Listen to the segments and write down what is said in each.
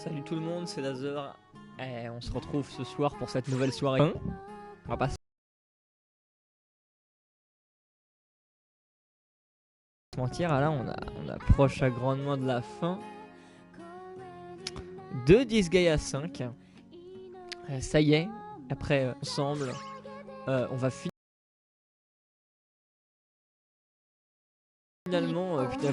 Salut tout le monde, c'est Lazer. On se retrouve ce soir pour cette nouvelle soirée. On va pas se mentir, là on approche à grandement de la fin de Disgaea 5. Ça y est, après ensemble, on va finalement, putain,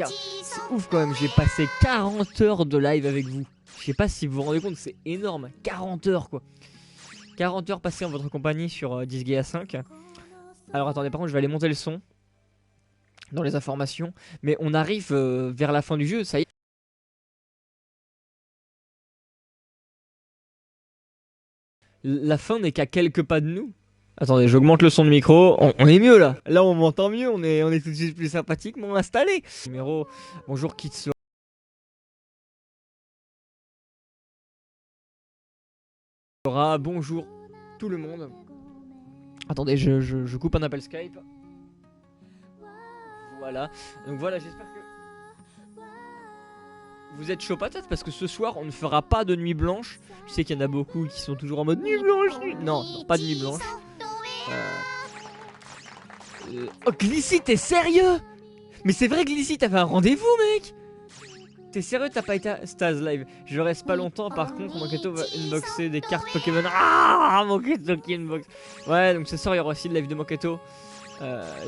c'est ouf quand même, j'ai passé 40 heures de live avec vous. Je sais pas si vous vous rendez compte, c'est énorme, 40 heures quoi. 40 heures passées en votre compagnie sur Disgaea 5. Alors attendez, par contre je vais aller monter le son dans les informations. Mais on arrive vers la fin du jeu, ça y est. La fin n'est qu'à quelques pas de nous. Attendez, j'augmente le son de micro. On est mieux là. Là, on m'entend mieux. On est tout de suite plus sympathiquement installé. Numéro. Bonjour Kitsu. Bonjour tout le monde. Attendez, je coupe un appel Skype. Voilà. Donc voilà, j'espère que vous êtes chaud patate parce que ce soir on ne fera pas de nuit blanche. Je sais qu'il y en a beaucoup qui sont toujours en mode nuit blanche. Non, pas de nuit blanche. Oh Glissy, t'es sérieux? Mais c'est vrai Glissy, t'avais un rendez-vous mec. T'es sérieux, t'as pas été à Staz Live? Je reste pas longtemps, par contre Moketo va unboxer des cartes Pokémon. Ah, Moketo qui unbox. Ouais, donc ce soir il y aura aussi le live de Moketo.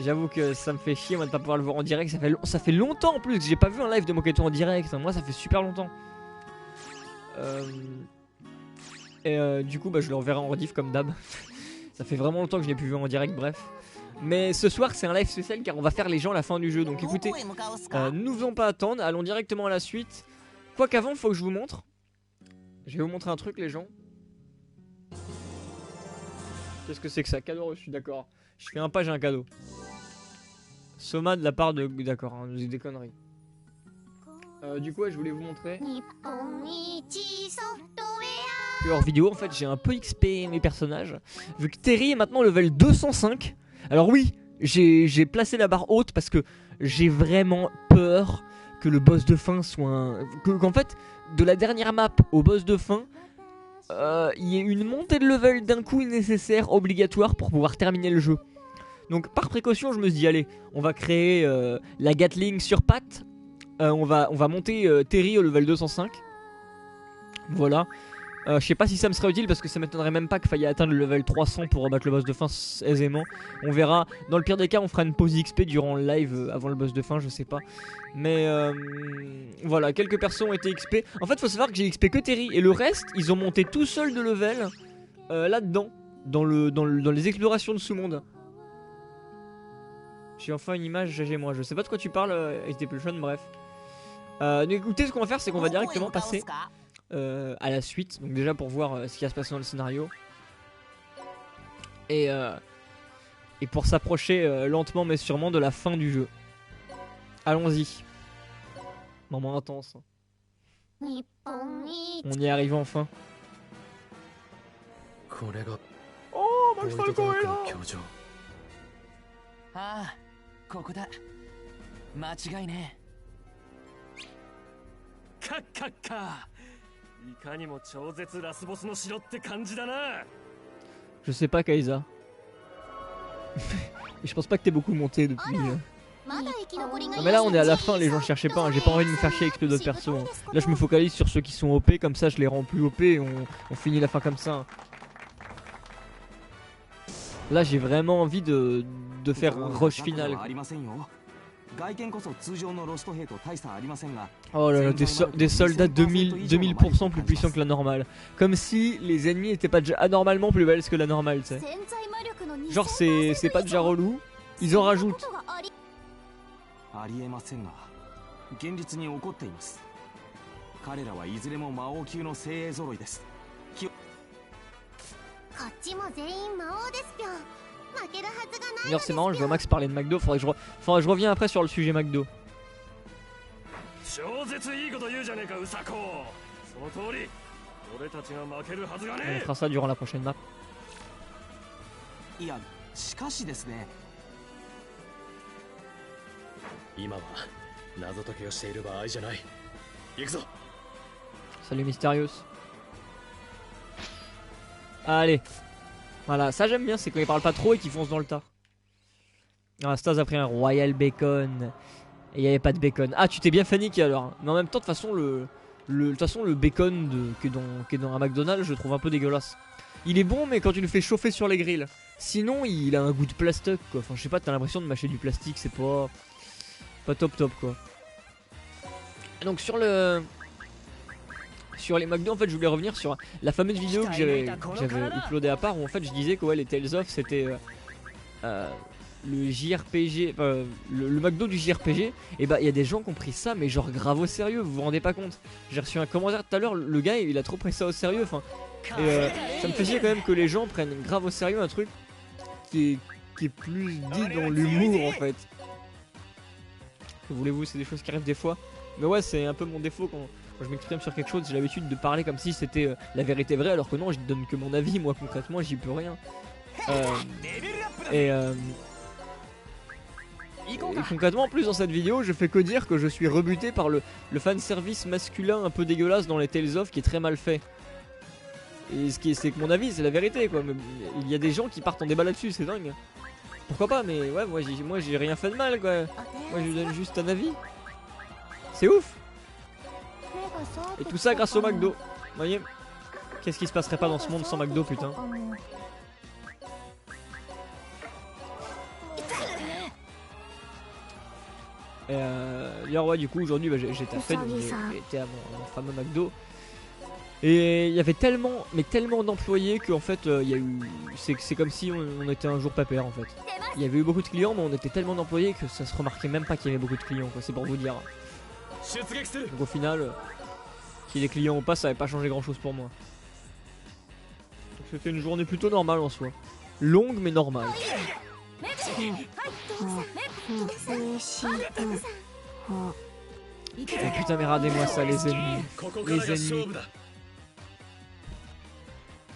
J'avoue que ça me fait chier moi de pas pouvoir le voir en direct. Ça fait longtemps en plus que j'ai pas vu un live de Moketo en direct. Moi ça fait super longtemps. Du coup bah je le reverrai en rediff comme d'hab. Ça fait vraiment longtemps que je l'ai plus vu en direct, bref. Mais ce soir c'est un live spécial car on va faire les gens à la fin du jeu. Donc écoutez, nous faisons pas attendre, allons directement à la suite. Quoi qu'avant faut que je vous montre. Je vais vous montrer un truc les gens. Qu'est-ce que c'est que ça? Cadeau reçu, d'accord. Je fais un pas, j'ai un cadeau. Soma de la part de... D'accord, hein, c'est des conneries. Du coup, je voulais vous montrer. Hors vidéo, en fait, j'ai un peu XP mes personnages. Vu que Terry est maintenant level 205. Alors oui, j'ai placé la barre haute parce que j'ai vraiment peur que le boss de fin soit un... Qu'en fait, de la dernière map au boss de fin... il y a une montée de level d'un coup nécessaire, obligatoire pour pouvoir terminer le jeu. Donc par précaution je me suis dit allez, on va créer la Gatling sur patte. On va monter Terry au level 205. Voilà. Je sais pas si ça me serait utile parce que ça m'étonnerait même pas qu'il faille atteindre le level 300 pour battre le boss de fin aisément. On verra. Dans le pire des cas on fera une pause XP durant le live avant le boss de fin, je sais pas. Mais voilà, quelques persos ont été XP. En fait faut savoir que j'ai XP que Terry et le reste ils ont monté tout seul de level là-dedans. Dans les explorations de sous-monde. J'ai enfin une image GG moi, je sais pas de quoi tu parles SD Pulsion, bref. Donc écoutez, ce qu'on va faire c'est qu'on va directement passer à la suite. Donc déjà pour voir ce qui va se passer dans le scénario. Et pour s'approcher lentement mais sûrement de la fin du jeu. Allons-y. Moment intense. On y arrive enfin. Oh, Max Falco est là. Ah, ここだ。間違いね。カッカッカ。いかにも超絶ラスボスの城って感じだな。Je sais pas Kaiza. Je pense pas que t'aies beaucoup monté depuis. Non mais là on est à la fin les gens, cherchez pas, hein. J'ai pas envie de me faire chier avec d'autres persos. Hein. Là je me focalise sur ceux qui sont OP, comme ça je les rends plus OP et on finit la fin comme ça. Hein. Là j'ai vraiment envie de faire un rush final. Oh là là, des soldats 2000% plus puissants que la normale. Comme si les ennemis étaient pas déjà anormalement plus belles que la normale, tu sais. Genre c'est pas déjà relou, ils en rajoutent. D'ailleurs c'est marrant, je vois Max parler de McDo, faudrait que je reviens après sur le sujet McDo. On fera ça durant la prochaine map. 今は謎解きをしている場合じゃない。行くぞ。Salut Mysterious. Allez. Voilà, ça j'aime bien, c'est quand ils parlent pas trop et qu'ils foncent dans le tas. Ah, Stas a pris un Royal Bacon. Et il n'y avait pas de bacon. Ah, tu t'es bien paniqué alors. Mais en même temps, de toute façon, le bacon qui est dans un McDonald's, je le trouve un peu dégueulasse. Il est bon, mais quand tu le fais chauffer sur les grilles. Sinon, il a un goût de plastique, quoi. Enfin, je sais pas, t'as l'impression de mâcher du plastique, c'est pas top, quoi. Donc, sur les McDo, en fait, je voulais revenir sur la fameuse vidéo que j'avais uploadée à part, où en fait, je disais que ouais, les Tales of, c'était le JRPG, le McDo du JRPG. Et bah il y a des gens qui ont pris ça mais genre grave au sérieux, vous vous rendez pas compte. J'ai reçu un commentaire tout à l'heure, le gars il a trop pris ça au sérieux. Enfin, et ça me fait chier quand même que les gens prennent grave au sérieux un truc qui est plus dit dans l'humour en fait. Que voulez-vous, c'est des choses qui arrivent des fois. Mais ouais, c'est un peu mon défaut quand je m'exprime sur quelque chose, j'ai l'habitude de parler comme si c'était la vérité vraie, alors que non, je donne que mon avis, moi concrètement j'y peux rien. Et concrètement, en plus dans cette vidéo, je fais que dire que je suis rebuté par le fanservice masculin un peu dégueulasse dans les Tales of qui est très mal fait. Et c'est que mon avis, c'est la vérité quoi. Mais il y a des gens qui partent en débat là-dessus, c'est dingue. Pourquoi pas, mais ouais, moi j'ai rien fait de mal quoi. Moi je lui donne juste un avis. C'est ouf. Et tout ça grâce au McDo. Vous voyez, qu'est-ce qui se passerait pas dans ce monde sans McDo, putain. D'ailleurs ouais, du coup aujourd'hui bah, j'étais à Fed, j'étais à mon fameux McDo. Et il y avait tellement d'employés qu'en fait il y a eu, c'est comme si on était un jour pépère en fait. Il y avait eu beaucoup de clients mais on était tellement d'employés que ça se remarquait même pas qu'il y avait beaucoup de clients quoi, c'est pour vous dire. Donc au final, qu'il y ait des clients ou pas, ça n'avait pas changé grand chose pour moi. Donc c'était une journée plutôt normale en soi. Longue mais normale. Oh putain mais regardez-moi ça les ennemis. Les ennemis.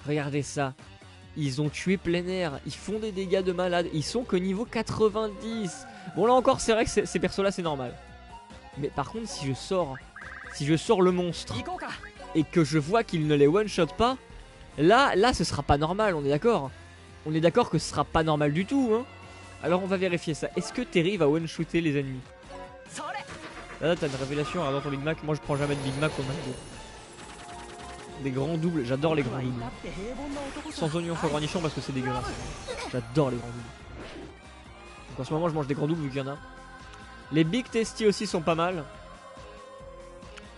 Regardez ça. Ils ont tué plein air. Ils font des dégâts de malade. Ils sont que niveau 90. Bon là encore c'est vrai que ces persos là c'est normal. Mais par contre si je sors le monstre et que je vois qu'il ne les one shot pas, là ce sera pas normal, on est d'accord. On est d'accord que ce sera pas normal du tout hein. Alors on va vérifier ça. Est-ce que Terry va one shooter les ennemis? Là t'as une révélation dans ton Big Mac. Moi je prends jamais de Big Mac au McDo. Des grands doubles, j'adore les grands doubles. Sans oignon foie gras parce que c'est dégueulasse. J'adore les grands doubles. Donc en ce moment je mange des grands doubles vu qu'il y en a. Les Big Tasty aussi sont pas mal.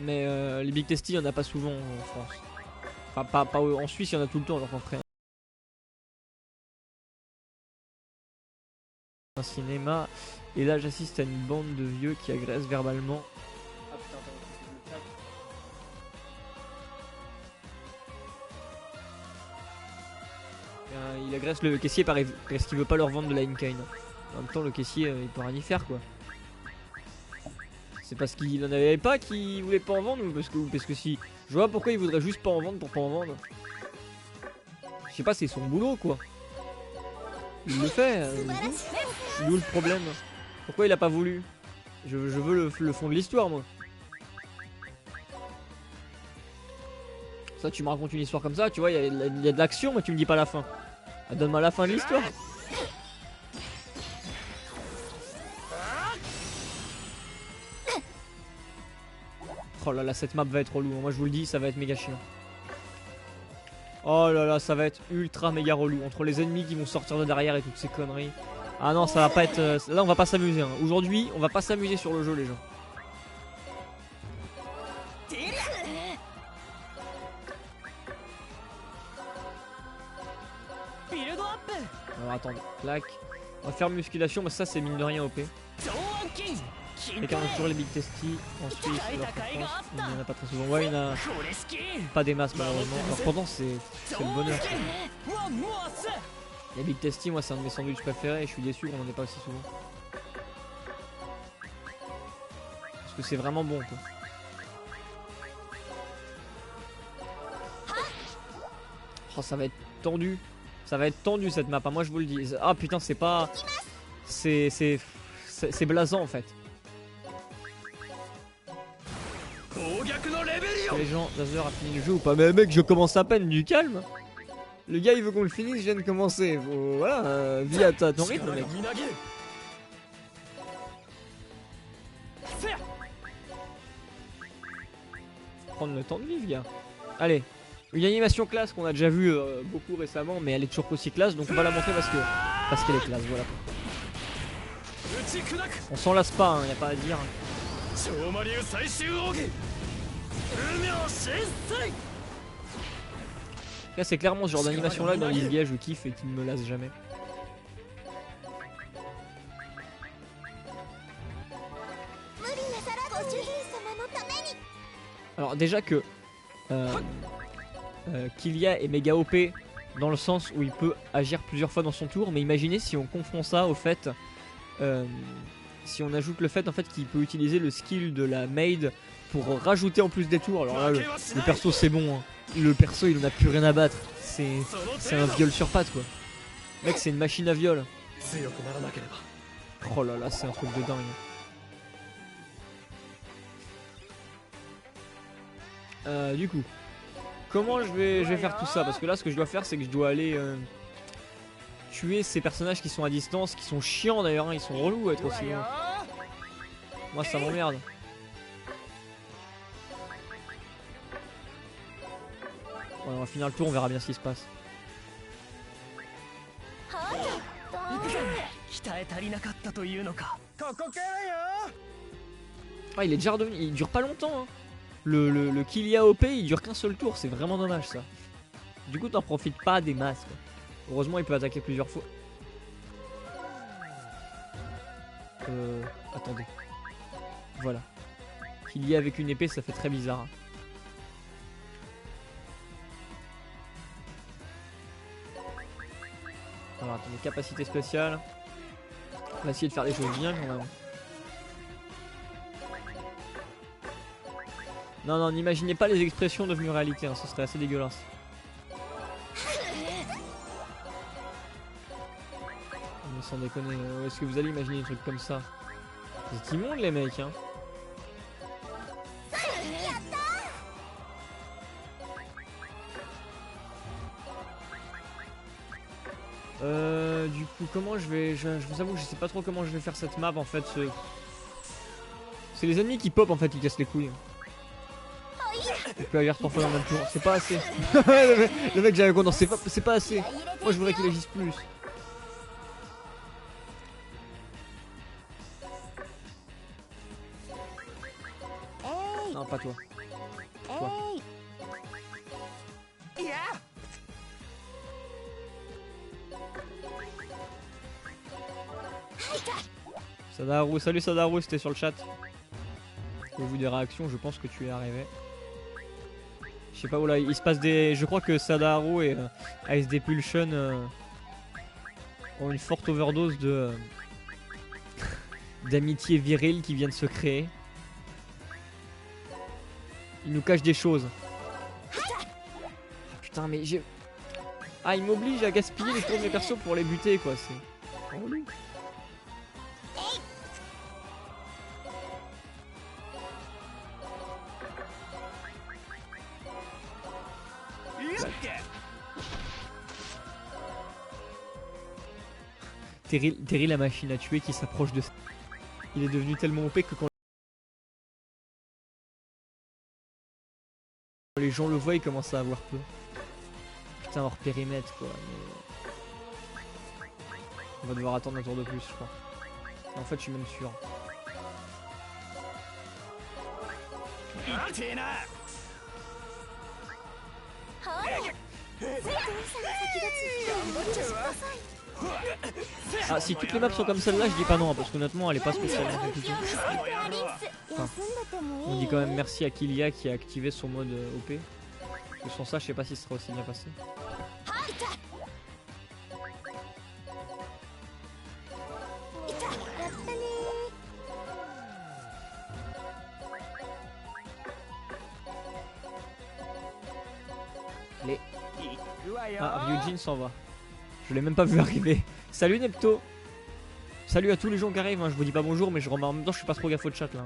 Mais les Big Tasty il y en a pas souvent en France. Enfin pas en Suisse il y en a tout le temps, j'en ferai un cinéma. Et là j'assiste à une bande de vieux qui agressent verbalement. Ah putain, il agresse le caissier parce qu'il veut pas leur vendre de la Inkain. En même temps le caissier il peut rien y faire quoi. C'est parce qu'il en avait pas qu'il voulait pas en vendre ou parce que si. Je vois pourquoi il voudrait juste pas en vendre pour pas en vendre. Je sais pas, c'est son boulot quoi. Il le fait. D'où le problème. Pourquoi il a pas voulu? Je veux le fond de l'histoire moi. Ça tu me racontes une histoire comme ça, tu vois, il y a de l'action mais tu me dis pas la fin. Ah, donne-moi la fin de l'histoire. Oh là là, cette map va être relou, moi je vous le dis, ça va être méga chiant. Oh là là, ça va être ultra méga relou. Entre les ennemis qui vont sortir de derrière et toutes ces conneries. Ah non, ça va pas être... Là on va pas s'amuser hein. Aujourd'hui on va pas s'amuser sur le jeu les gens. Alors attendez, clac. On va faire musculation, mais ça c'est mine de rien OP. Et quand on a toujours les Big Tasty en Suisse, alors qu'en France, il n'y en a pas très souvent. Ouais, il n'y en a pas des masses malheureusement. Alors pourtant c'est le bonheur. Les Big Tasty, moi c'est un de mes sandwichs préférés et je suis déçu qu'on n'en ait pas aussi souvent. Parce que c'est vraiment bon quoi. Oh ça va être tendu. Ça va être tendu cette map, moi je vous le dis. Ah putain c'est pas... C'est blasant en fait. Les gens, Dazzler a fini le jeu ou pas? Mais mec, je commence à peine, du calme. Le gars il veut qu'on le finisse, je viens de commencer. Voilà, vis à ton rythme mec. Prendre le temps de vivre gars. Allez, une animation classe qu'on a déjà vu beaucoup récemment, mais elle est toujours aussi classe, donc on va la montrer parce qu'elle est classe, voilà. On s'en lasse pas, hein, y a pas à dire. Là c'est clairement ce genre d'animation là dans l'ISGA je kiffe et qui ne me lasse jamais. Alors déjà que Kilia est méga OP dans le sens où il peut agir plusieurs fois dans son tour, mais imaginez si on confond ça au fait si on ajoute le fait en fait qu'il peut utiliser le skill de la maid pour rajouter en plus des tours. Alors là le perso c'est bon hein. Le perso il en a plus rien à battre. C'est un viol sur pattes quoi. Mec c'est une machine à viol. Oh là là c'est un truc de dingue. Du coup comment je vais faire tout ça? Parce que là ce que je dois faire c'est que je dois aller tuer ces personnages qui sont à distance, qui sont chiants d'ailleurs, hein, ils sont relous à être aussi loin. Moi ça m'emmerde. Ouais, on va finir le tour, on verra bien ce qui se passe. Ah il est déjà redevenu, il dure pas longtemps hein. Le Kilia OP il dure qu'un seul tour, c'est vraiment dommage ça. Du coup t'en profites pas des masses quoi. Heureusement il peut attaquer plusieurs fois. Attendez. Voilà. Kilia avec une épée ça fait très bizarre. Alors attendez, capacité spéciale. On va essayer de faire les choses bien quand même. Non, non, n'imaginez pas les expressions devenues réalité, hein, ce serait assez dégueulasse. Mais sans déconner, est-ce que vous allez imaginer des trucs comme ça? Vous êtes immondes les mecs, hein. Du coup, comment je vais... Je vous avoue que je sais pas trop comment je vais faire cette map en fait. C'est les ennemis qui pop en fait qui cassent les couilles. Il peut agir 3 fois dans le même tour, c'est pas assez. Le mec j'avais condensé, c'est pas assez. Moi je voudrais qu'il agisse plus. Non pas toi. Toi. Sadaharu, salut Sadaharu, c'était sur le chat. Au vu des réactions, je pense que tu es arrivé. Je sais pas où là, il se passe des... Je crois que Sadaharu et ASD Pulsion ont une forte overdose de... d'amitié virile qui vient de se créer. Il nous cache des choses. Putain mais j'ai... Ah il m'oblige à gaspiller les tours de mes persos pour les buter quoi, c'est... relou. Terry la machine à tuer qui s'approche de... Il est devenu tellement OP que quand les gens le voient ils commencent à avoir peur. Putain hors périmètre quoi. Mais... On va devoir attendre un tour de plus je crois. En fait je suis même sûr. Ah si toutes les maps sont comme celle-là je dis pas non parce qu'honnêtement elle est pas spécialement compliquée. Enfin, on dit quand même merci à Kilia qui a activé son mode OP. Et sans ça je sais pas si ce sera aussi bien passé. Ah Ryujin s'en va. Je l'ai même pas vu arriver. Salut Nepto. Salut à tous les gens qui arrivent, hein. Je vous dis pas bonjour mais en même temps je suis pas trop gaffe au chat là.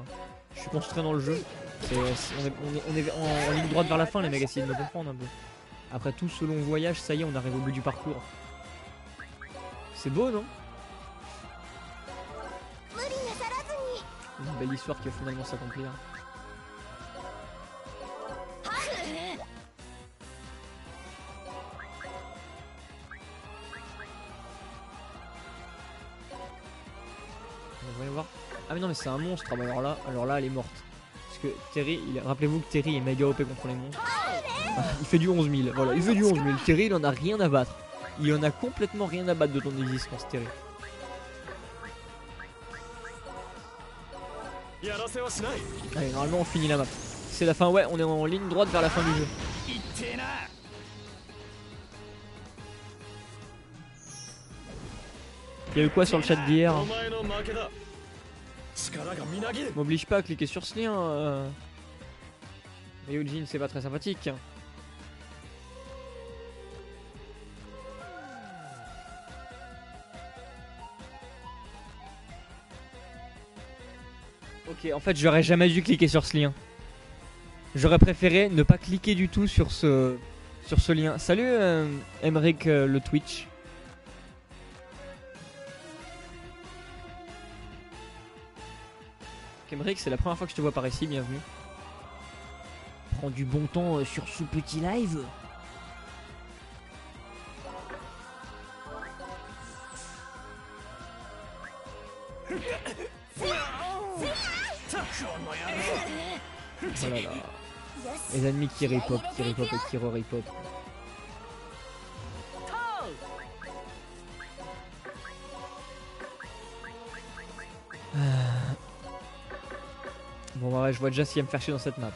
Je suis concentré dans le jeu. On est en ligne droite vers la fin, les mecs, essayez de me comprendre un peu. Après tout ce long voyage, ça y est, on arrive au bout du parcours. C'est beau, non? Une belle histoire qui va finalement s'accomplir. On va y voir. Ah mais non mais c'est un monstre. Ah bah alors là elle est morte. Parce que Terry, rappelez-vous que Terry est méga OP contre les monstres. Ah, il fait du 11 000. Voilà, il fait du 11 000. Terry il en a rien à battre. Il en a complètement rien à battre de ton existence, Terry. Allez, normalement on finit la map. C'est la fin, ouais, on est en ligne droite vers la fin du jeu. Il y a eu quoi sur le chat d'hier? M'oblige pas à cliquer sur ce lien. Mais Eugene, c'est pas très sympathique. Ok, en fait, j'aurais jamais dû cliquer sur ce lien. J'aurais préféré ne pas cliquer du tout sur ce lien. Salut Emeric le Twitch. Emeric, c'est la première fois que je te vois par ici, bienvenue. Prends du bon temps sur ce petit live. Oh là là. Les ennemis qui ripop et qui re-ripop. Bon bah ouais, je vois déjà s'il va me faire chier dans cette map.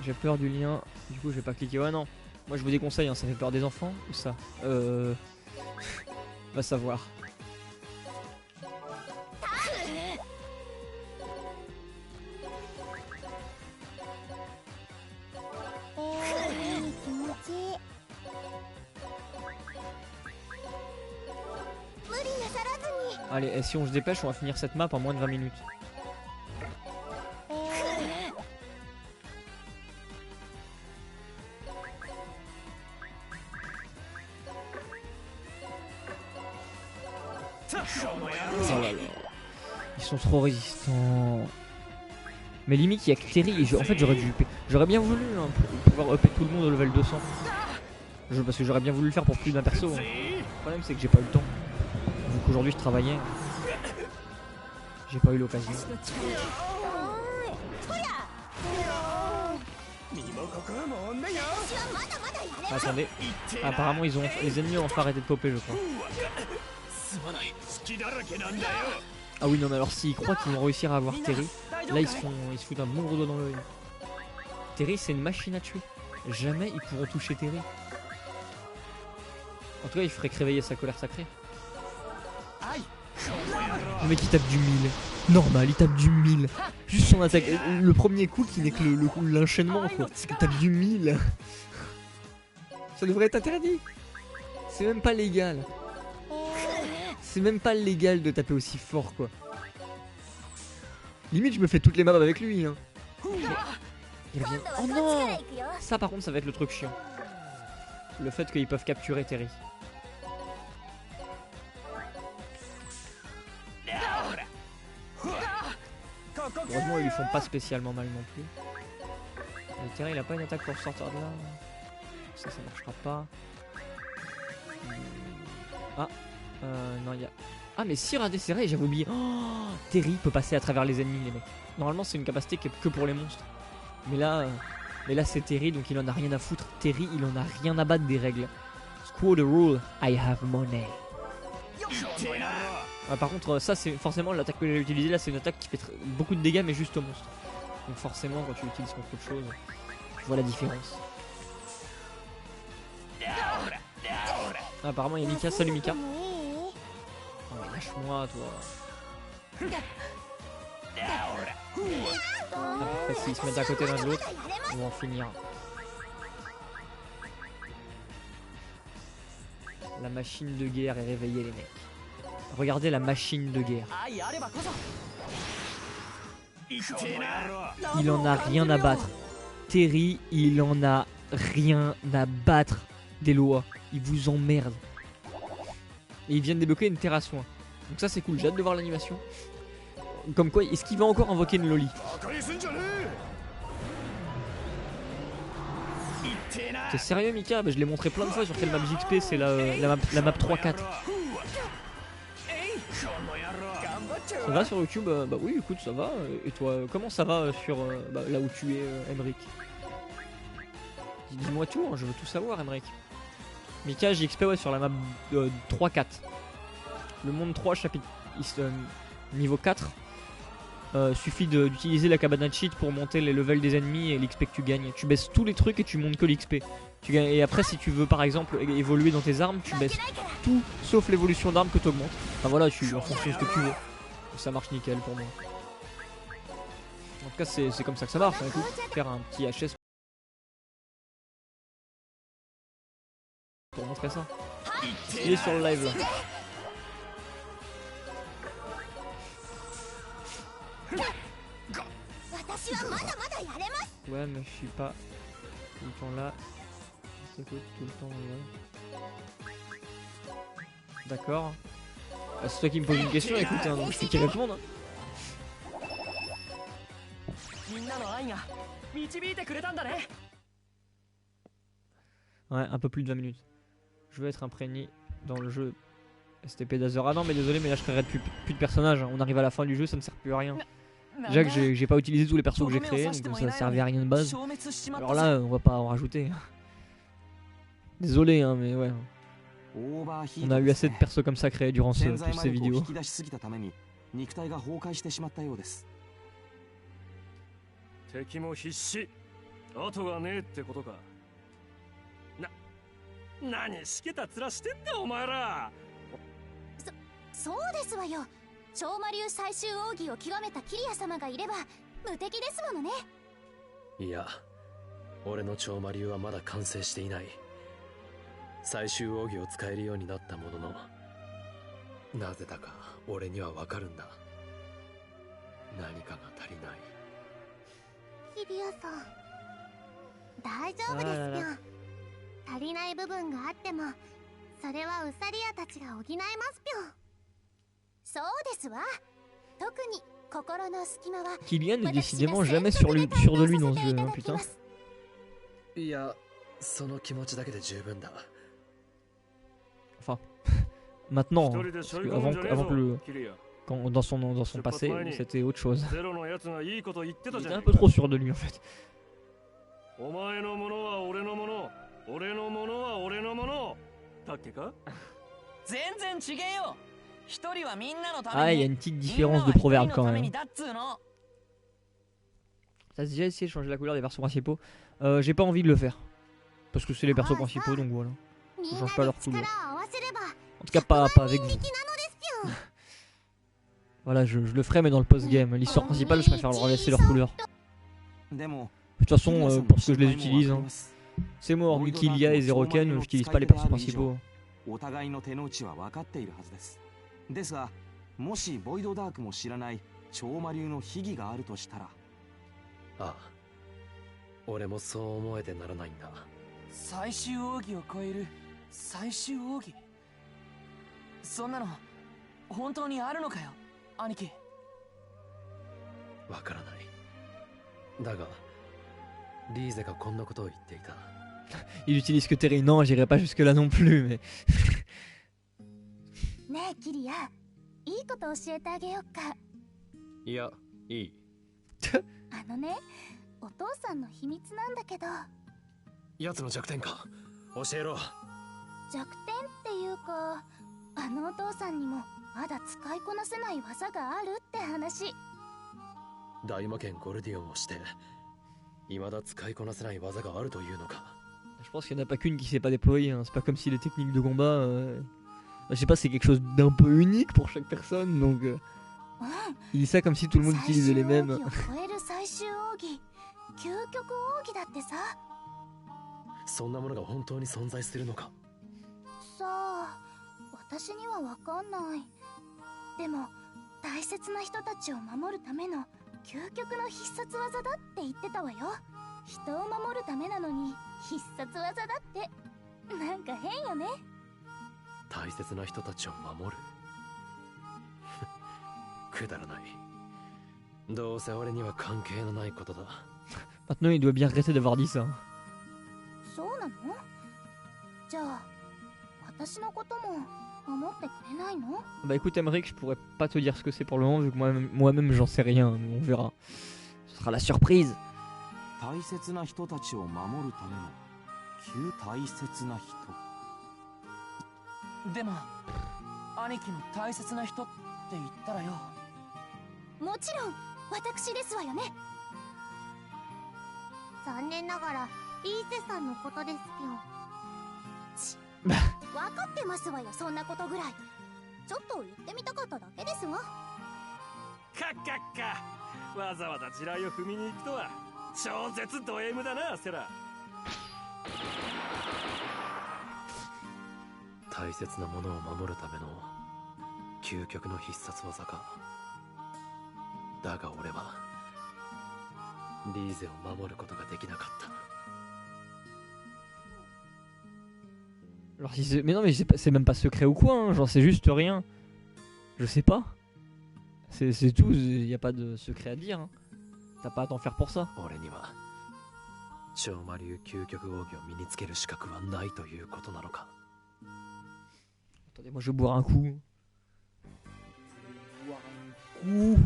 J'ai peur du lien, du coup je vais pas cliquer. Ouais non, moi je vous déconseille, ça fait peur des enfants ou ça va savoir. Allez, et si on se dépêche, on va finir cette map en moins de 20 minutes. Oh là là. Ils sont trop résistants. Mais limite, il y a que Terry. En fait, j'aurais bien voulu pouvoir upper tout le monde au level 200. Parce que j'aurais bien voulu le faire pour plus d'un perso. Le problème, c'est que j'ai pas eu le temps. Donc aujourd'hui, je travaillais. J'ai pas eu l'occasion. Attendez. Apparemment, les ennemis ont enfin arrêté de popper, je crois. Ah oui, non, mais alors s'ils croient qu'ils vont réussir à avoir Terry, là ils se foutent un bon gros doigt dans l'œil. Terry, c'est une machine à tuer. Jamais ils pourront toucher Terry. En tout cas, il ferait que réveiller sa colère sacrée. Le mec il tape du 1000. Normal, il tape du 1000. Juste son attaque. Le premier coup qui n'est que l'enchaînement, quoi. Il tape du 1000. Ça devrait être interdit. C'est même pas légal. C'est même pas légal de taper aussi fort, quoi. Limite, je me fais toutes les maps avec lui, hein. Il revient. Oh non! Ça, par contre, ça va être le truc chiant. Le fait qu'ils peuvent capturer Terry. Heureusement, ils lui font pas spécialement mal non plus. Mais Terry, il a pas une attaque pour sortir de là. Ça marchera pas. Ah. Non, il y a... Ah, mais si, regardez, c'est vrai, j'avais oublié. Oh, Terry peut passer à travers les ennemis, les mecs. Normalement, c'est une capacité qui est que pour les monstres. Mais là c'est Terry, donc il en a rien à foutre. Terry, il en a rien à battre des règles. Screw the rule, I have money. Ah, par contre, ça, c'est forcément l'attaque que j'ai utilisée. Là, c'est une attaque qui fait beaucoup de dégâts, mais juste aux monstres. Donc, forcément, quand tu l'utilises contre autre chose, tu vois la différence. Ah, apparemment, il y a Mika. Salut Mika. Oh, mais lâche-moi, toi. Ah, parfait, s'ils se mettent à côté l'un de l'autre, ils vont en finir. La machine de guerre est réveillée, les mecs. Regardez la machine de guerre. 愛あればこそ Il en a rien à battre. Terry, il en a rien à battre des lois. Il vous emmerde. Et ils viennent débloquer une terre à soin. Donc ça c'est cool, j'ai hâte de voir l'animation. Comme quoi, est-ce qu'il va encore invoquer une loli? T'es sérieux Mika? Bah, je l'ai montré plein de fois sur quelle map JXP, c'est la map 3-4. Ça va sur YouTube? Bah oui, écoute, ça va. Et toi, comment ça va sur là où tu es, Emric? Dis-moi tout, hein, je veux tout savoir, Emric. Mika, JXP, ouais, sur la map 3-4. Le monde 3, chapitre niveau 4. Suffit d'utiliser la cabane cheat pour monter les levels des ennemis et l'XP que tu gagnes. Tu baisses tous les trucs et tu montes que l'XP. Et après, si tu veux par exemple évoluer dans tes armes, tu baisses tout sauf l'évolution d'armes que tu augmentes. Enfin voilà, en fonction de ce que tu veux. Ça marche nickel pour moi. En tout cas, c'est comme ça que ça marche. Hein, écoute, faire un petit HS pour montrer ça. Il est sur le live là. Ouais, mais je suis pas tout le temps là. J'écoute tout le temps là. D'accord. Bah, c'est toi qui me poses une question, écoute, hein, donc je sais qui répondre. Hein. Ouais, un peu plus de 20 minutes. Je veux être imprégné dans le jeu STP d'Azur. Ah non, mais désolé, mais là je créerai plus de personnages. Hein. On arrive à la fin du jeu, ça ne sert plus à rien. Déjà que j'ai pas utilisé tous les persos que j'ai créés, donc ça servait à rien de base. Alors là, on va pas en rajouter. Désolé, hein, mais ouais. On a eu assez de persos comme ça créés durant toutes ces vidéos.いや、俺の超魔竜はまだ完成していない。最終奥義を使えるようになったものの、なぜだか俺にはわかるんだ。何かが足りない。キリアさん、大丈夫ですよ。足りない部分があっても、それはウサリアたちが補いますぴょ。そうですわ。特に心の隙間は。Kylian est décidément jamais sûr de lui dans ce jeu, hein, putain. いや、その気持ちだけで十分だ。Enfin, maintenant, hein, parce que avant que dans son passé, c'était autre chose. Il était un peu trop sûr de lui en fait. Ah, il y a une petite différence de proverbe quand même. T'as déjà essayé de changer la couleur des persos principaux? J'ai pas envie de le faire. Parce que c'est les persos principaux, donc voilà. Je change pas leur couleur. En tout cas, pas avec vous. Voilà, je le ferai, mais dans le post-game. L'histoire principale, je préfère leur laisser leur couleur. De toute façon, pour ce que je les utilise, hein, c'est moi, hormis Kylia et Zeroken, j'utilise pas les persos principaux. ですが、もしボイドダークも知らない超魔竜の秘技があるとしたら、ああ、俺もそう思えてならないんだ。最終奥義を超える最終奥義、そんなの本当にあるのかよ、兄貴。わからない。だが、リーゼがこんなことを言っていた。Il utilise que Terry. Non, j'irai pas jusque là non plus, mais. ねえキリア、いいこと教えてあげよっか。いや、いい。ね、お父さんの秘密なんだけど。奴の弱点か、教えろ。弱点っていうか、お父さんにもまだ使いこなせない技があるって話。大魔剣ゴルディオンをして未だ使いこなせない技があるというのか。Je pense qu'il n'y en a pas qu'une qui s'est pas déployée, hein. C'est pas comme si les techniques de combat, je sais pas, c'est quelque chose d'un peu unique pour chaque personne, donc il dit ça comme si tout le monde utilisait les mêmes. そんなものが本当に存在するのか。さあ、私にはわかんない。でも大切な人たちを守るための究極の必殺技だって言ってたわよ。人を守るためなのに必殺技だってなんか変よね。大切な人たちを守るくだらない。どうせ俺には関係のないことだ。Maintenant, il doit bien regretter d'avoir dit ça. そうなの？じゃあ私のことも守ってくれないの？ Bah écoute, Emmerich, je pourrais pas te dire ce que c'est pour le moment, vu que moi-même j'en sais rien, mais on verra. Ce sera la surprise. 大切な人たちを守るための旧大切な人。でも兄貴の大切な人って言ったらよ。もちろん私ですわよね。残念ながらリーゼさんのことですよ。分かってますわよ、そんなことぐらい。ちょっと言ってみたかっただけですわ。カッカッカ、わざわざ地雷を踏みに行くとは超絶ド M だな、セラ。大切なものを守るための究極の必殺技か。だが俺はリーゼを守ることができなかった。 Alors, si mais non, mais c'est même pas secret ou quoi, hein, j'en sais juste rien. Je sais pas. C'est tout, y a pas de secret à dire. Hein. T'as pas à t'en faire pour ça. 俺には超魔流究極奥義を身につける資格はないということなのか。 Attendez, moi je vais boire un coup. Boire un coup.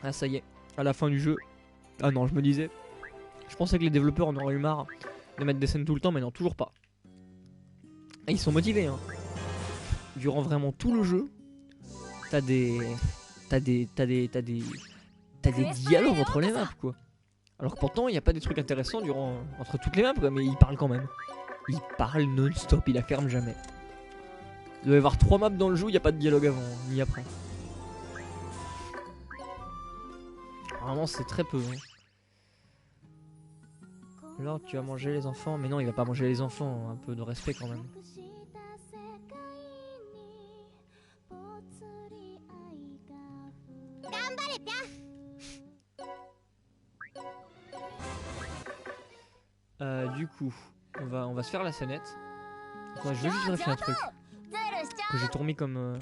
Ah ça y est, à la fin du jeu. Ah non, je me disais, je pensais que les développeurs en auraient eu marre de mettre des scènes tout le temps, mais non, toujours pas. Et ils sont motivés, hein. Durant vraiment tout le jeu, t'as des dialogues entre les maps, quoi. Alors que pourtant, il n'y a pas des trucs intéressants entre toutes les maps, quoi, mais ils parlent quand même. Ils parlent non-stop, ils la ferment jamais. Il doit y avoir 3 maps dans le jeu où il n'y a pas de dialogue avant, ni après. Vraiment, c'est très peu. Hein. Alors, tu vas manger les enfants. Mais non, il va pas manger les enfants. Un peu de respect quand même. Du coup, on va se faire la scénette. Attends, je veux juste vérifier un truc. Que j'ai tout remis comme...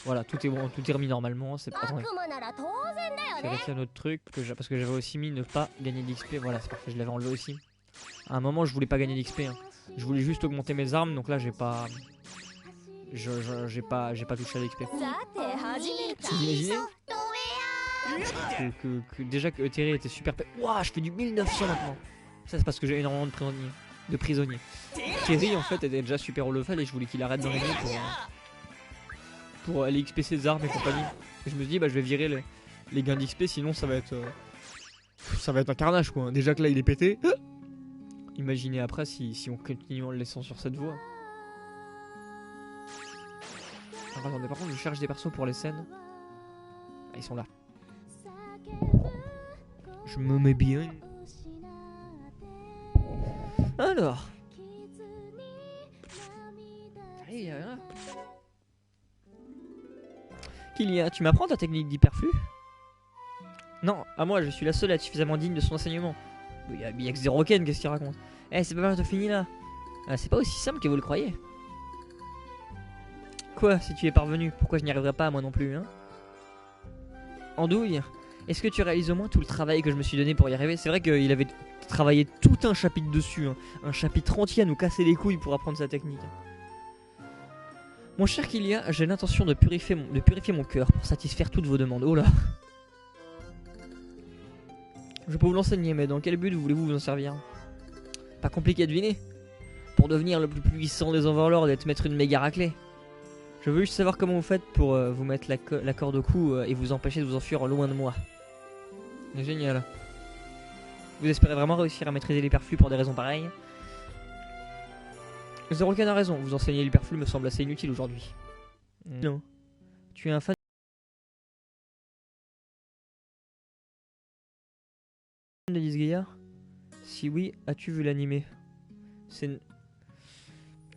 Voilà, tout est bon, tout est remis normalement. C'est... Attendez. J'ai vérifié un autre truc parce que j'avais aussi mis ne pas gagner d'XP. Voilà, c'est parfait, je l'avais enlevé aussi. À un moment, je voulais pas gagner d'XP. Hein. Je voulais juste augmenter mes armes, donc là, j'ai pas... J'ai pas touché à l'XP. Vous imaginez déjà que Terry était super... Wouah, je fais du 1900 maintenant. Ça, c'est parce que j'ai énormément de prisonniers. Terry, en fait, était déjà super haut level et je voulais qu'il arrête d'en gagner pour aller XP ses armes et compagnie. Et je me suis dit, bah, je vais virer les gains d'XP, sinon ça va être un carnage, quoi. Déjà que là, il est pété. Imaginez après si on continue en le laissant sur cette voie. Alors, attendez, par contre, je cherche des persos pour les scènes. Ah, ils sont là. Je me mets bien. Alors. Allez, il y a rien. Kylia, tu m'apprends ta technique d'hyperflux? Non, à moi, je suis la seule à être suffisamment digne de son enseignement. Il y a que Zeroken, qu'est-ce qu'il raconte? Eh, c'est pas mal, t'as fini là. Ah, c'est pas aussi simple que vous le croyez. Quoi, si tu es parvenu, pourquoi je n'y arriverai pas, moi non plus, hein? Andouille, est-ce que tu réalises au moins tout le travail que je me suis donné pour y arriver? C'est vrai qu'il avait travaillé tout un chapitre dessus, hein. Un chapitre entier à nous casser les couilles pour apprendre sa technique. Mon cher Kylia, j'ai l'intention de purifier mon cœur pour satisfaire toutes vos demandes. Oh là. Je peux vous l'enseigner, mais dans quel but voulez-vous vous en servir? Pas compliqué à deviner. Pour devenir le plus puissant des Overlords et te mettre une méga raclée. Je veux juste savoir comment vous faites pour vous mettre la corde au cou et vous empêcher de vous enfuir loin de moi. Génial. Vous espérez vraiment réussir à maîtriser l'hyperflux pour des raisons pareilles? Zeroken a raison, vous enseigner l'hyperflux me semble assez inutile aujourd'hui. Non. Tu es un fan de Disgaea? Si oui, as-tu vu l'animé? C'est...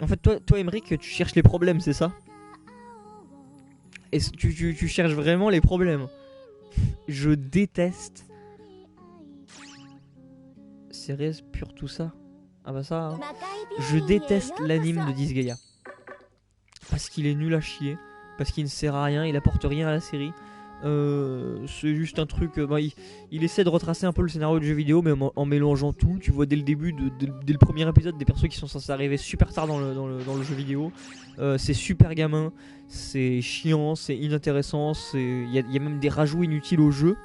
En fait, toi, Emmerich, tu cherches les problèmes, c'est ça? Et tu cherches vraiment les problèmes. Je déteste. Cérès pur tout ça. Ah bah ça. Hein. Je déteste l'anime de Disgaea. Parce qu'il est nul à chier. Parce qu'il ne sert à rien, il apporte rien à la série. C'est juste un truc. Il essaie de retracer un peu le scénario du jeu vidéo, mais en mélangeant tout. Tu vois dès le début, dès le premier épisode, des persos qui sont censés arriver super tard dans le jeu vidéo. C'est super gamin, c'est chiant, c'est inintéressant. Il y a même des rajouts inutiles au jeu.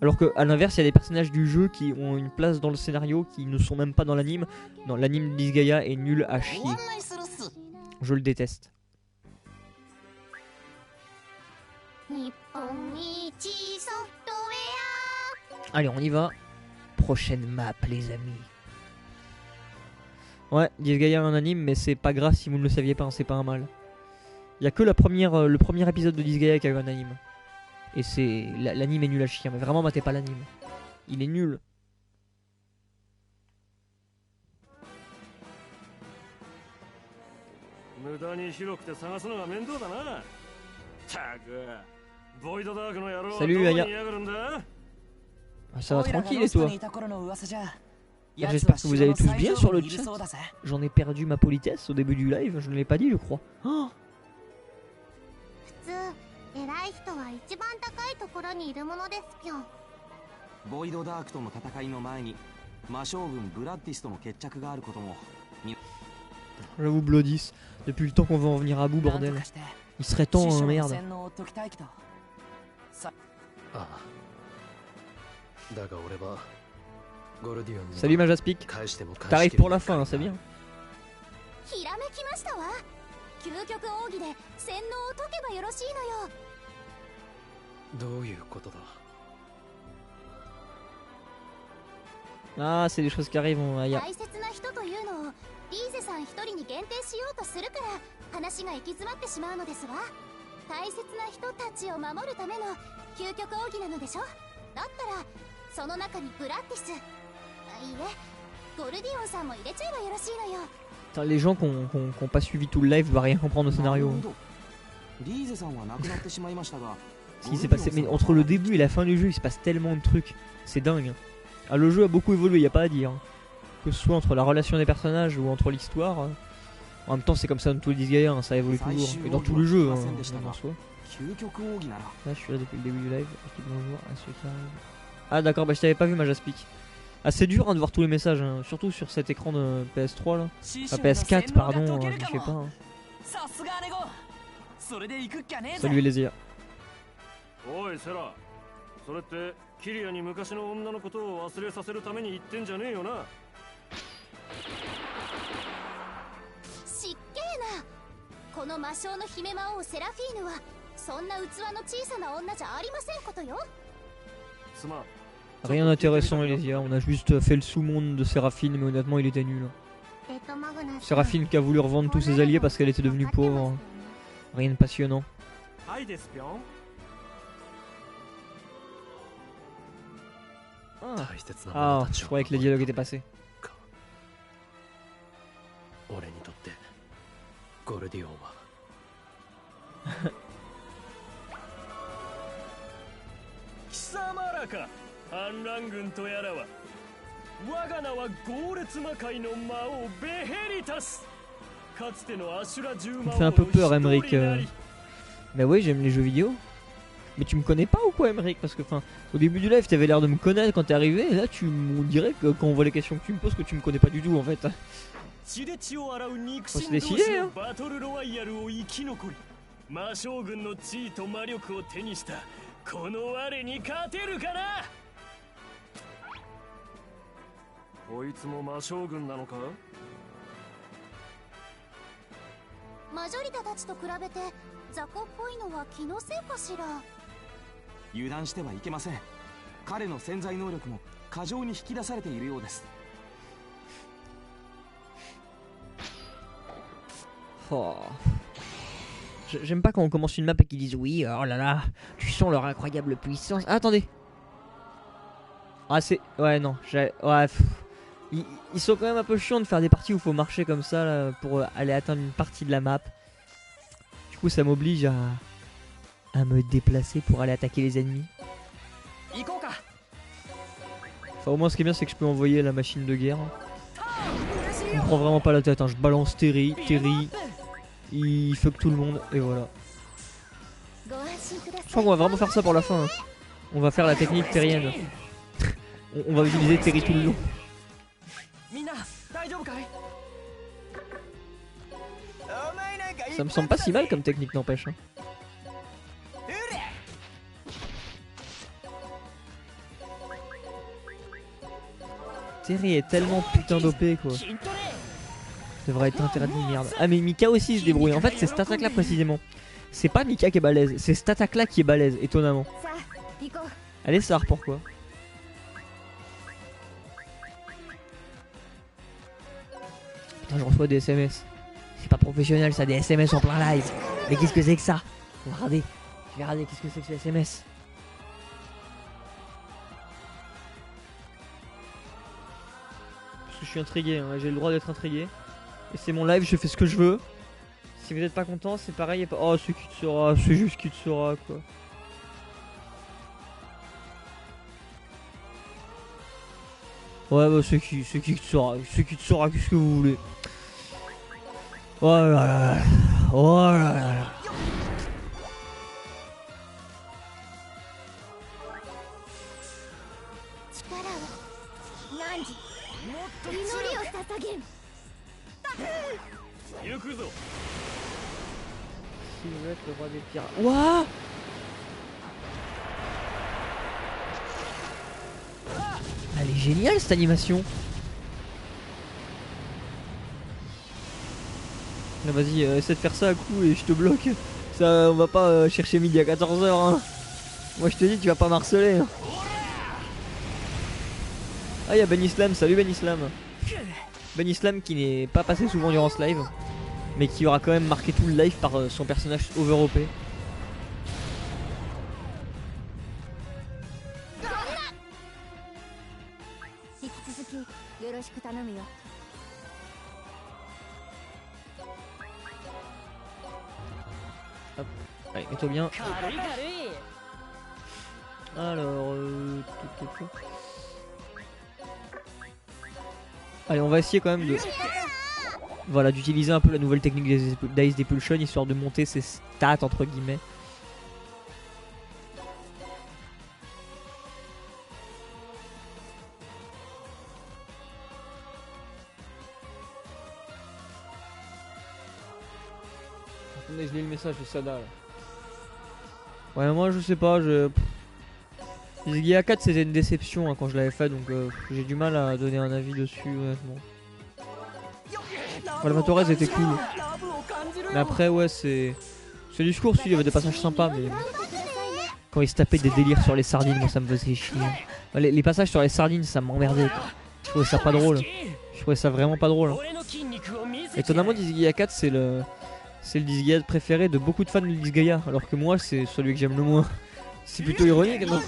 Alors qu'à l'inverse, il y a des personnages du jeu qui ont une place dans le scénario qui ne sont même pas dans l'anime. Non, l'anime de Disgaea est nul à chier. Je le déteste. Allez, on y va. Prochaine map, les amis. Ouais, Disgaea en anime, mais c'est pas grave si vous ne le saviez pas, hein, c'est pas un mal. Il y a que le premier épisode de Disgaea qui a eu un anime. Et c'est l'anime est nul à chier, mais vraiment matez pas l'anime. Il est nul. Salut Aya. Ah, ça va tranquille et toi? J'espère que vous allez tous bien sur le chat. J'en ai perdu ma politesse au début du live, je ne l'ai pas dit je crois. Oh, 偉い人は一番高いところにいるものですぴょん。ボイドダークとの戦いの前に魔将軍ブラッディスとの決着があることも。J'avoue Bloodis, depuis le temps qu'on va en venir à bout bordel. Il serait temps hein, merde. Salut Majaspic. T'arrives pour la fin, hein, c'est bien. ひらめきましたわ。究極奥義で洗脳を解けばよろしいのよ。どういうことだ。 Ah, c'est des choses qui arrivent, Aya. 大切な人というのをリーゼさん一人に限定しようとするから話が行き詰まってしまうのですわ。大切な人たちを守るための究極奥義なのでしょ。だったらその中にブラッディス、いいえ、ゴルディオンさんも入れちゃえばよろしいのよ。 Les gens qui ont pas suivi tout le live doivent rien comprendre au scénario. Ce qui s'est passé, mais entre le début et la fin du jeu, il se passe tellement de trucs, c'est dingue. Ah, le jeu a beaucoup évolué, y a pas à dire. Que ce soit entre la relation des personnages ou entre l'histoire. En même temps, c'est comme ça dans tous les Disgaea, hein, ça évolue toujours. Et dans tout le jeu, hein, en soi. Là, je suis là depuis le début du live. Bonjour à ceux qui arrivent. Ah, d'accord, bah je t'avais pas vu, Majaspic. Ah, c'est dur hein, de voir tous les messages, hein, surtout sur cet écran de PS3 là. Ah, PS4, pardon, je sais pas. Hein. Salut les IA. おいセラ、それってキリアに昔の女のことを忘れさせるために言ってんじゃねえよな。しっけえな。この魔性の姫魔王セラフィーヌはそんな器の小さな女じゃありませんことよ。すまん。 Rien d'intéressant Elysia, on a juste fait le sous-monde de Séraphine, mais honnêtement il était nul. Séraphine qui a voulu revendre tous ses alliés parce qu'elle était devenue pauvre. Rien de passionnant. Ah, je croyais que les dialogues étaient passés. 反乱軍とやらは我が名は豪烈魔界の魔王ベヘリタス。かつてのアシュラ10魔王 fait un peu peur Emmerich. Mais oui, j'aime les jeux vidéo. Mais tu me connais pas ou quoi Emmerich? Parce que enfin, au début du live t'avais l'air de me connaître quand t'es arrivé, et là on dirait que quand on voit les questions que tu me poses que tu me connais pas du tout en fait. Faut se décider hein. 魔将軍の地位と魔力を手にしたこの我に勝てるかな。こいつも魔将軍なのか。マジョリタたちと比べて雑魚っぽいのは気のせいかしら。油断してはいけません。彼の潜在能力も過剰に引き出されているようです。Oh. J'aime pas quand on commence une map et qu'ils disent oui, oh là là, tu sens leur incroyable puissance. Ah, attendez. Ah c'est... Ouais non, ouais, Ils sont quand même un peu chiants de faire des parties où il faut marcher comme ça là, pour aller atteindre une partie de la map. Du coup ça m'oblige à me déplacer pour aller attaquer les ennemis. Enfin au moins ce qui est bien c'est que je peux envoyer la machine de guerre. Je me prends vraiment pas la tête, hein. Je balance Terry, il fuck tout le monde et voilà. Je crois qu'on va vraiment faire ça pour la fin. Hein. On va faire la technique terrienne. On va utiliser Terry tout le long. Ça me semble pas si mal comme technique n'empêche. Hein. Terry est tellement putain d'OP quoi. Ça devrait être interdit, merde. Ah mais Mika aussi se débrouille. En fait c'est cette attaque là précisément. C'est pas Mika qui est balèze, c'est cette attaque là qui est balèze, étonnamment. Allez Sar, pourquoi? Putain je reçois des SMS. C'est pas professionnel ça, des SMS en plein live. Mais qu'est-ce que c'est que ça? Regardez, je vais regarder qu'est-ce que c'est que ce SMS. Parce que je suis intrigué, hein. J'ai le droit d'être intrigué. Et c'est mon live, je fais ce que je veux. Si vous êtes pas content, c'est pareil. Oh, c'est qui te saura, c'est juste qui te saura quoi. Ouais, bah c'est qui te saura, qu'est-ce que vous voulez. Oh là là, oh là là. Silhouette, le roi des pirates. Wouah! Elle est géniale cette animation. Là, vas-y, essaie de faire ça à coup et je te bloque. Ça, on va pas chercher midi à 14h. Hein. Moi je te dis, tu vas pas m'harceler. Hein. Ah, y'a Ben Islam, salut Ben Islam. Ben Islam qui n'est pas passé souvent durant ce live, mais qui aura quand même marqué tout le live par son personnage over-OP. Hop, allez, mets-toi bien. Alors, allez, on va essayer quand même de... Voilà, d'utiliser un peu la nouvelle technique d'Ice Depulsion, histoire de monter ses stats entre guillemets. Attendez, je lis le message de Sada là. Ouais, moi je sais pas, Ziggy A4 c'était une déception hein, quand je l'avais fait, donc j'ai du mal à donner un avis dessus honnêtement. Enfin, le Torres était cool. Mais après ouais c'est discours, il y avait des passages sympas, mais quand il se tapait des délires sur les sardines, moi ça me faisait chier. Les passages sur les sardines ça m'emmerdait. Je trouvais ça pas drôle. Je trouvais ça vraiment pas drôle. Étonnamment Ziggy A4 c'est le Disgaea préféré de beaucoup de fans de Disgaea, alors que moi c'est celui que j'aime le moins. C'est plutôt ironique, non?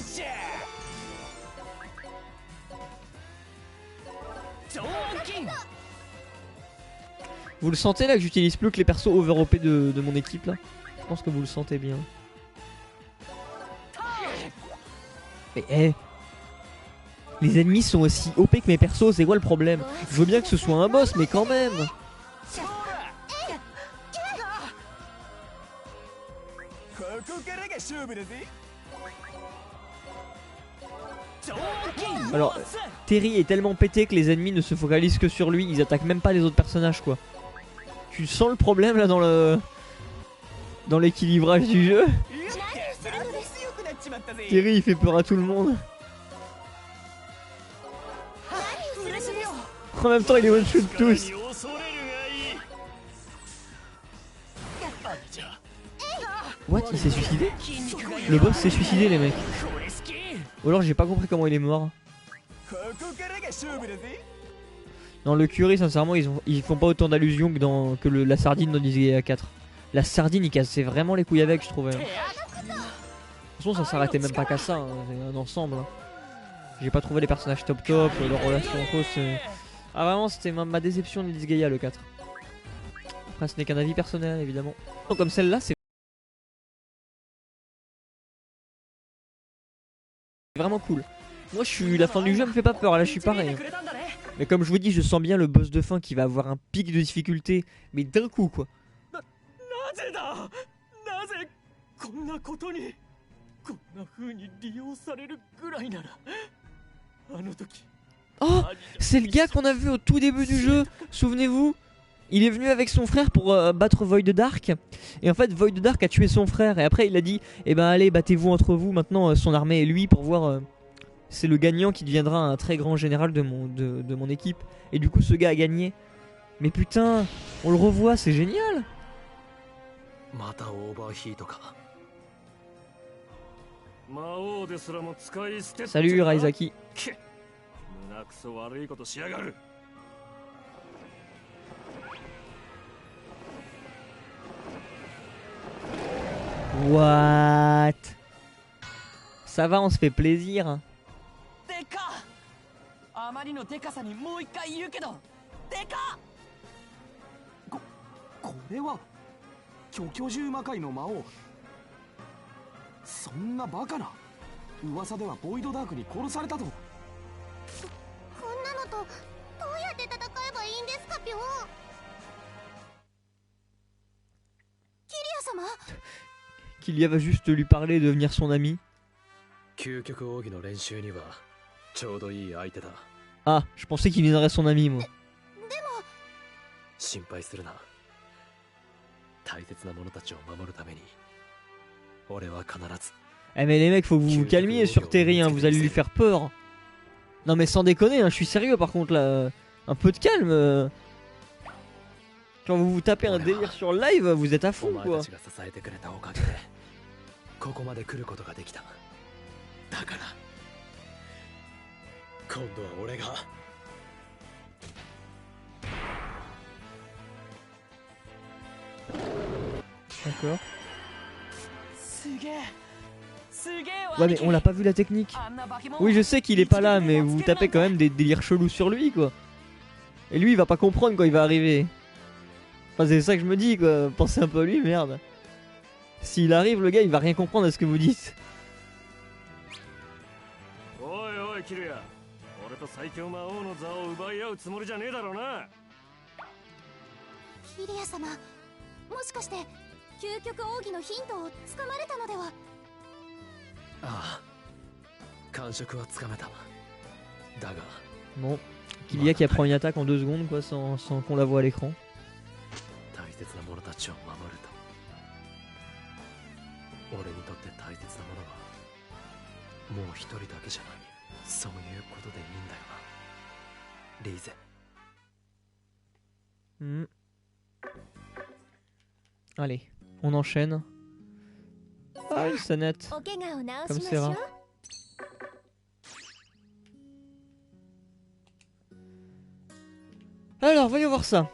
Vous le sentez là que j'utilise plus que les persos over-OP de mon équipe là? Je pense que vous le sentez bien. Mais hey, les ennemis sont aussi OP que mes persos, c'est quoi le problème? Je veux bien que ce soit un boss, mais quand même. Alors, Terry est tellement pété que les ennemis ne se focalisent que sur lui, ils attaquent même pas les autres personnages quoi. Tu sens le problème là dans l'équilibrage du jeu? Terry il fait peur à tout le monde. En même temps il est one shot tous. What? Il s'est suicidé? Le boss s'est suicidé les mecs. Ou alors j'ai pas compris comment il est mort. Non, le Curry sincèrement ils font pas autant d'allusions que la sardine dans Disgaea 4. La sardine il cassait vraiment les couilles avec je trouvais. De toute façon ça s'arrêtait même pas qu'à ça, hein. C'est un ensemble. Hein. J'ai pas trouvé les personnages top, leur relation entre eux Ah vraiment c'était ma déception de Gaïa le 4. Après ce n'est qu'un avis personnel évidemment. Donc, comme celle-là c'est vraiment cool. Moi je suis la fin du jeu me fait pas peur, là je suis pareil. Mais comme je vous dis je sens bien le boss de fin qui va avoir un pic de difficulté, mais d'un coup quoi. なぜだなぜこんなことにこんな風に利用されるぐらいならあの時 Oh, c'est le gars qu'on a vu au tout début du jeu, souvenez-vous. Il est venu avec son frère pour battre Void Dark. Et en fait Void Dark a tué son frère. Et après il a dit eh ben allez battez-vous entre vous maintenant son armée et lui pour voir c'est le gagnant qui deviendra un très grand général de mon équipe. Et du coup ce gars a gagné. Mais putain on le revoit, c'est génial. またオーバーヒートか。魔王ですらも使い捨て Salut Raizaki. 胸くそ悪いことしやがる What? Ça va, on se fait plaisir. でかっあまりのでかさにもう一回言うけどでかっこれは巨巨獣魔界の魔王。そんなバカな。噂ではボイドダークに殺されたと。こんなのとどうやって戦えばいいんですかぴょん。キリア様 Kylia va juste lui parler et devenir son ami. 究極奥義の練習にはちょうどいい相手だ。 Ah, je pensais qu'il viendrait son ami moi. 心配するな。大切な者たちを守るために俺は必ず。 Eh mais les mecs faut que vous vous calmiez sur Terry hein, vous allez lui faire peur. Non mais sans déconner hein, je suis sérieux par contre là. Un peu de calme. Quand vous vous tapez un délire sur le live vous êtes à お fond 前 quoi. たちが支えてくれたおかげでここまで来ることができた。だから今度は俺が。 D'accord. すげえすげえわ Ouais mais on l'a pas vu la technique. あんな化け物 Oui je sais qu'il est pas là mais vous tapez quand même des délires chelous sur lui quoi. Et lui il va pas comprendre quand il va arriver. Enfin c'est ça que je me dis quoi, pensez un peu à lui merde. S'il arrive le gars il va rien comprendre à ce que vous dites. おいおいキルヤ俺と最強魔王の座を奪い合うつもりじゃねえだろうな。キリア様もしかして究極奥義のヒントをつかまれたのでは。ああ感触はつかめた。だが Bon, Kylia qui apprend une attaque en 2 secondes quoi sans qu'on la voit à l'écran. 大切な者たちを守ると俺にとって大切なものはもう一人だけじゃない。そういうことでいいんだよなリーゼ。 Hmm. Allez, on enchaîne. Ah une sonnette. お怪我を治しま Comme し c'est ょう rare. Alors, voyons voir ça.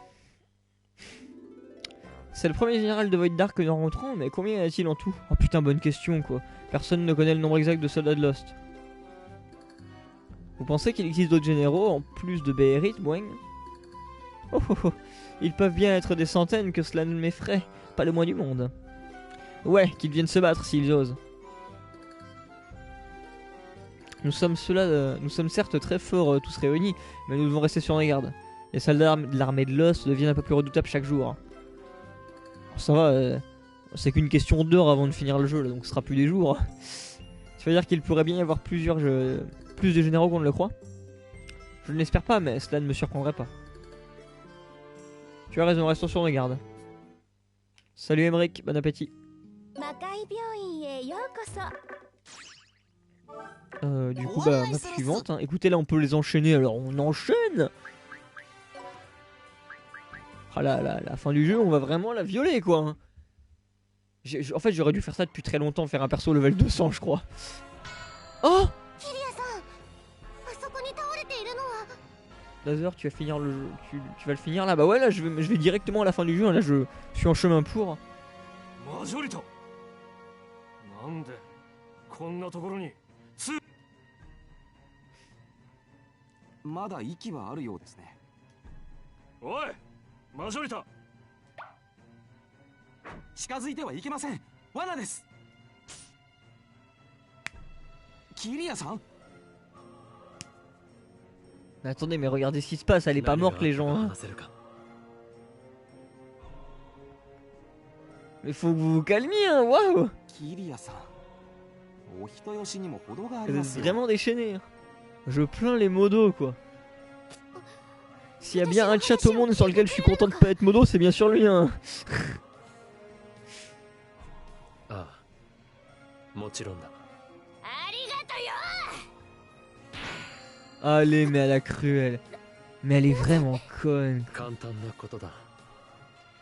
C'est le premier général de Void Dark que nous rencontrons, mais combien y a-t-il en tout? Oh putain, bonne question quoi. Personne ne connaît le nombre exact de soldats de Lost. Vous pensez qu'il existe d'autres généraux en plus de Beherit, Boing? Oh oh oh, ils peuvent bien être des centaines, que cela ne m'effraie pas le moins du monde. Ouais, qu'ils viennent se battre s'ils osent. Nous sommes certes très forts tous réunis, mais nous devons rester sur nos gardes. Les soldats de l'armée de Lost deviennent un peu plus redoutables chaque jour. Ça va, c'est qu'une question d'heure avant de finir le jeu, là, donc ce sera plus des jours. Ça veut dire qu'il pourrait bien y avoir plus de généraux qu'on ne le croit. Je ne l'espère pas, mais cela ne me surprendrait pas. Tu as raison, restons sur nos gardes. Salut Emmerich, bon appétit. 魔界病院へようこそ。 Du coup, bah, map suivante. Hein. Écoutez, là, on peut les enchaîner, alors on enchaîne. Ah la fin du jeu, on va vraiment la violer, quoi. Hein. En fait, j'aurais dû faire ça depuis très longtemps, faire un perso level 200, je crois. Oh キリアさんあそこに倒れているのは。 Laser, tu vas finir le jeu. Tu vas le finir là? Bah ouais, là, je vais directement à la fin du jeu. Hein. Là, je suis en chemin pour. マジョリトなんでこんなところにまだ息はあるようですね。おいマジョリタ。近づいてはいけません。罠です。キリアさん。 Mais attendez, mais regardez ce qui se passe, elle est pas morte les gens. Hein. Mais faut que vous vous calmiez, hein, waouh. キリアさん、お人よしにも程があ Vous りま êtes すよ。 vraiment déchaînés. Hein. Je plains les modos quoi. S'il y a bien un chat au monde sur lequel je suis content de pas être modo, c'est bien sûr lui. Hein. ああ、もちろんだ。ありがとよ。 Allez, mais elle a cru elle. Mais elle est vraiment conne. 簡単なことだ。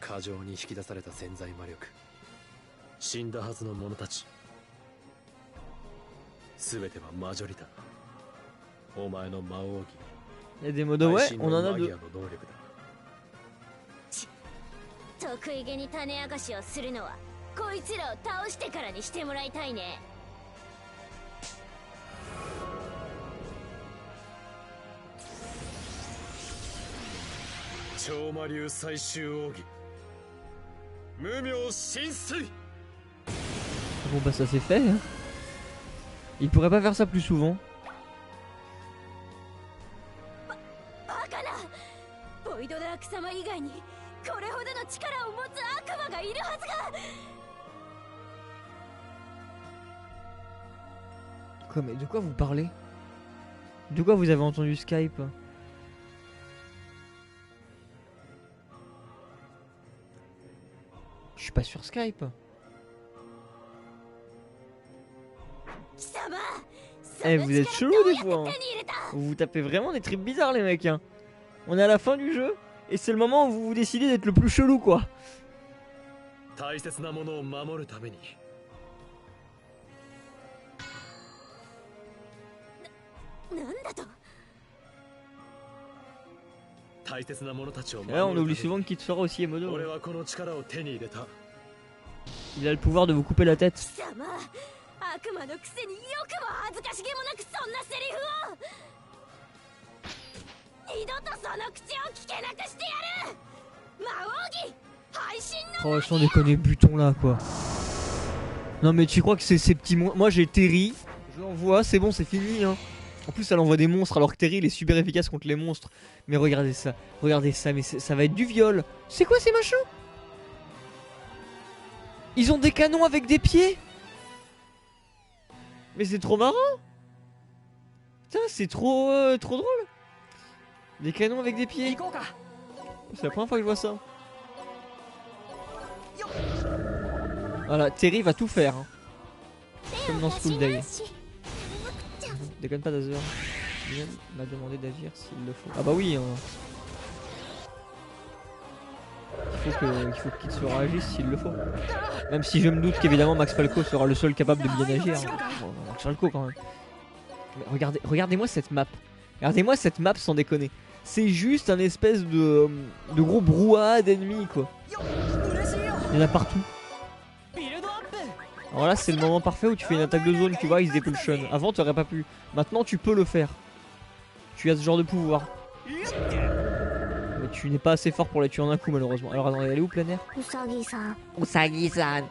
過剰に引き出された潜在魔力。死んだはずの者たち。すべてはマジョリタ。お前の魔王 Il y a des modos, ouais, 技。 on en a マギ deux. アの能力だ。得意げに種明かしをするのはこいつらを倒してからにしてもらいたいね。超魔流最終奥義。無名浸水。 Bon bah ça c'est fait. Hein. Il pourrait pas faire ça plus souvent. バカな。ボイドダーク様以外にこれほどの力を持つ悪魔がいるはずが。 Quoi, mais de quoi vous parlez? De quoi vous avez entendu Skype? Je suis pas sur Skype. Eh, vous êtes chelou des fois. Hein. Vous vous tapez vraiment des trips bizarres les mecs. Hein. On est à la fin du jeu et c'est le moment où vous vous décidez d'être le plus chelou quoi. 大切なものを守るために。なんだと。大切な者たちを Et 守 là on る oublie ため souvent に。 qu'il sera aussi Emodo. 俺はこの力を手に入れた。 Il a le pouvoir de vous couper la tête. 貴様、悪魔のくせによくも恥ずかしげもなくそんなセリフを。二度とその口を聞けなくしてやる。魔王儀、配信の。 Oh sans déconner buton là quoi. Non mais tu crois que c'est ces petits monstres. Moi j'ai Terry, je l'envoie, c'est bon c'est fini hein. En plus elle envoie des monstres alors que Terry il est super efficace contre les monstres. Mais regardez ça, mais ça va être du viol. C'est quoi ces machins? Ils ont des canons avec des pieds. Mais c'est trop marrant. Putain c'est trop drôle. Des canons avec des pieds. C'est la première fois que je vois ça. Voilà, Terry va tout faire. Hein. Comme dans School Day. Déconne pas d'Azer. Liam m'a demandé d'agir s'il le faut. Ah bah oui. Hein. Il faut qu'il se réagisse s'il le faut. Même si je me doute qu'évidemment Max Falco sera le seul capable de bien agir. Hein. Bon, Max Falco quand même. Mais regardez-moi cette map. Regardez-moi cette map sans déconner. C'est juste un espèce de gros brouhaha d'ennemis quoi. Il y en a partout. Alors là c'est le moment parfait où tu fais une attaque de zone, tu vois, ils se dépulsion. Avant tu aurais pas pu. Maintenant tu peux le faire. Tu as ce genre de pouvoir. Mais tu n'es pas assez fort pour les tuer en un coup malheureusement. Alors attendez, elle est où plein air? Usagi-san. Usagi-san.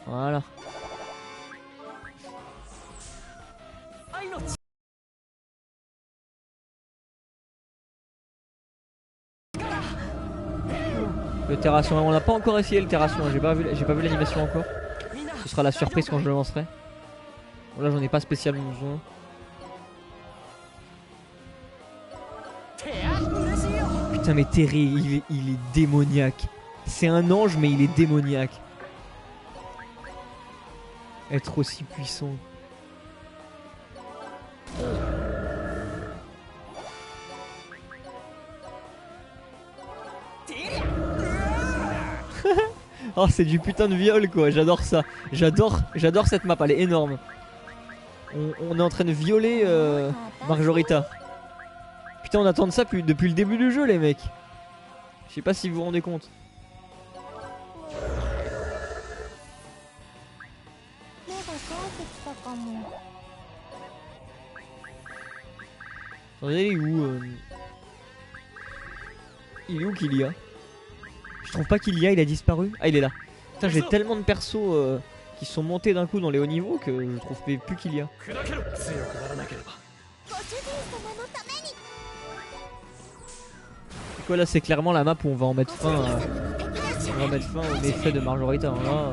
Voilà. Le terrasson, on n'a pas encore essayé le terrasson, j'ai pas vu l'animation encore. Ce sera la surprise quand je le lancerai. Bon, là j'en ai pas spécialement besoin. Putain mais Terry il est démoniaque. C'est un ange mais il est démoniaque. Être aussi puissant. Oh c'est du putain de viol quoi, j'adore ça. J'adore cette map, elle est énorme. On est en train de violer Margarita. Putain on attend ça depuis le début du jeu les mecs. Je sais pas si vous vous rendez compte. Attendez, il est où Il est où qu'il y a? Je trouve pas qu'il y a, il a disparu. Ah, il est là. Putain, j'ai tellement de persos qui sont montés d'un coup dans les hauts niveaux que je trouve plus qu'il y a. 砕けろ強くならなければ ご主人様のために C'est quoi là? C'est clairement la map où on va en mettre ご主 fin 人 à... 様の敵ですよ On va mettre fin au méfait de Marjorita. Hein, là,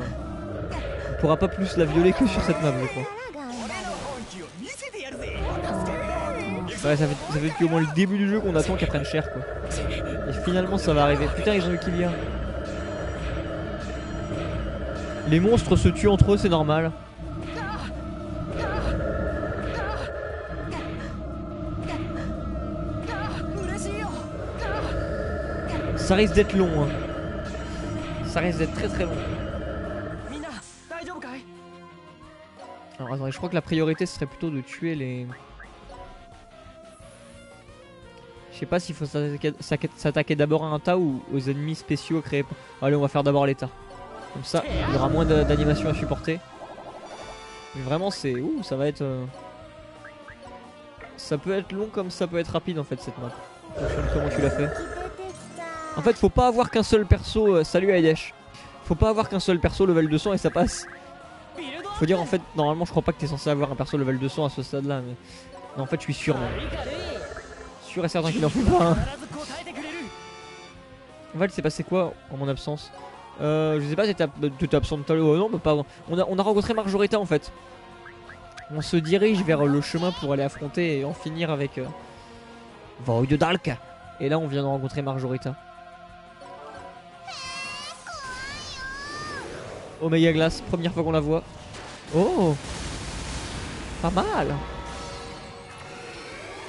on pourra pas plus la violer que sur cette map, je crois. 本気を見せてやるぜ Ouais, ça fait depuis au moins le début du jeu qu'on attend qu'elle prenne cher, quoi. Et finalement, ça va arriver. Putain, ils ont eu Kylia. Les monstres se tuent entre eux, c'est normal. Ça risque d'être long, hein. Ça risque d'être très très long. みんな大丈夫かい Alors attendez, je crois que la priorité serait plutôt de tuer les... Je sais pas s'il faut s'attaquer d'abord à un tas ou aux ennemis spéciaux créés. Allez, on va faire d'abord les tas. Comme ça, il y aura moins d'animation à supporter. Mais vraiment, c'est... Ouh, ça va être... Ça peut être long comme ça peut être rapide en fait cette map. En fonction de comment tu l'as fait. En fait, faut pas avoir qu'un seul perso... Salut Aidesh. Faut pas avoir qu'un seul perso level 200 et ça passe. Faut dire en fait, normalement je crois pas que t'es censé avoir un perso level 200 à ce stade là. Mais non, en fait je suis sûr même. Sûr et certain qu'il en faut pas un. En fait, il s'est passé quoi en mon absence? Je sais pas, t'étais absent tout à l'heure. Non, bah pardon. On a rencontré Marjorita en fait. On se dirige vers le chemin pour aller affronter et en finir avec Void de Dalk. Et là, on vient de rencontrer Marjorita. Omega Glace, première fois qu'on la voit. Oh, pas mal.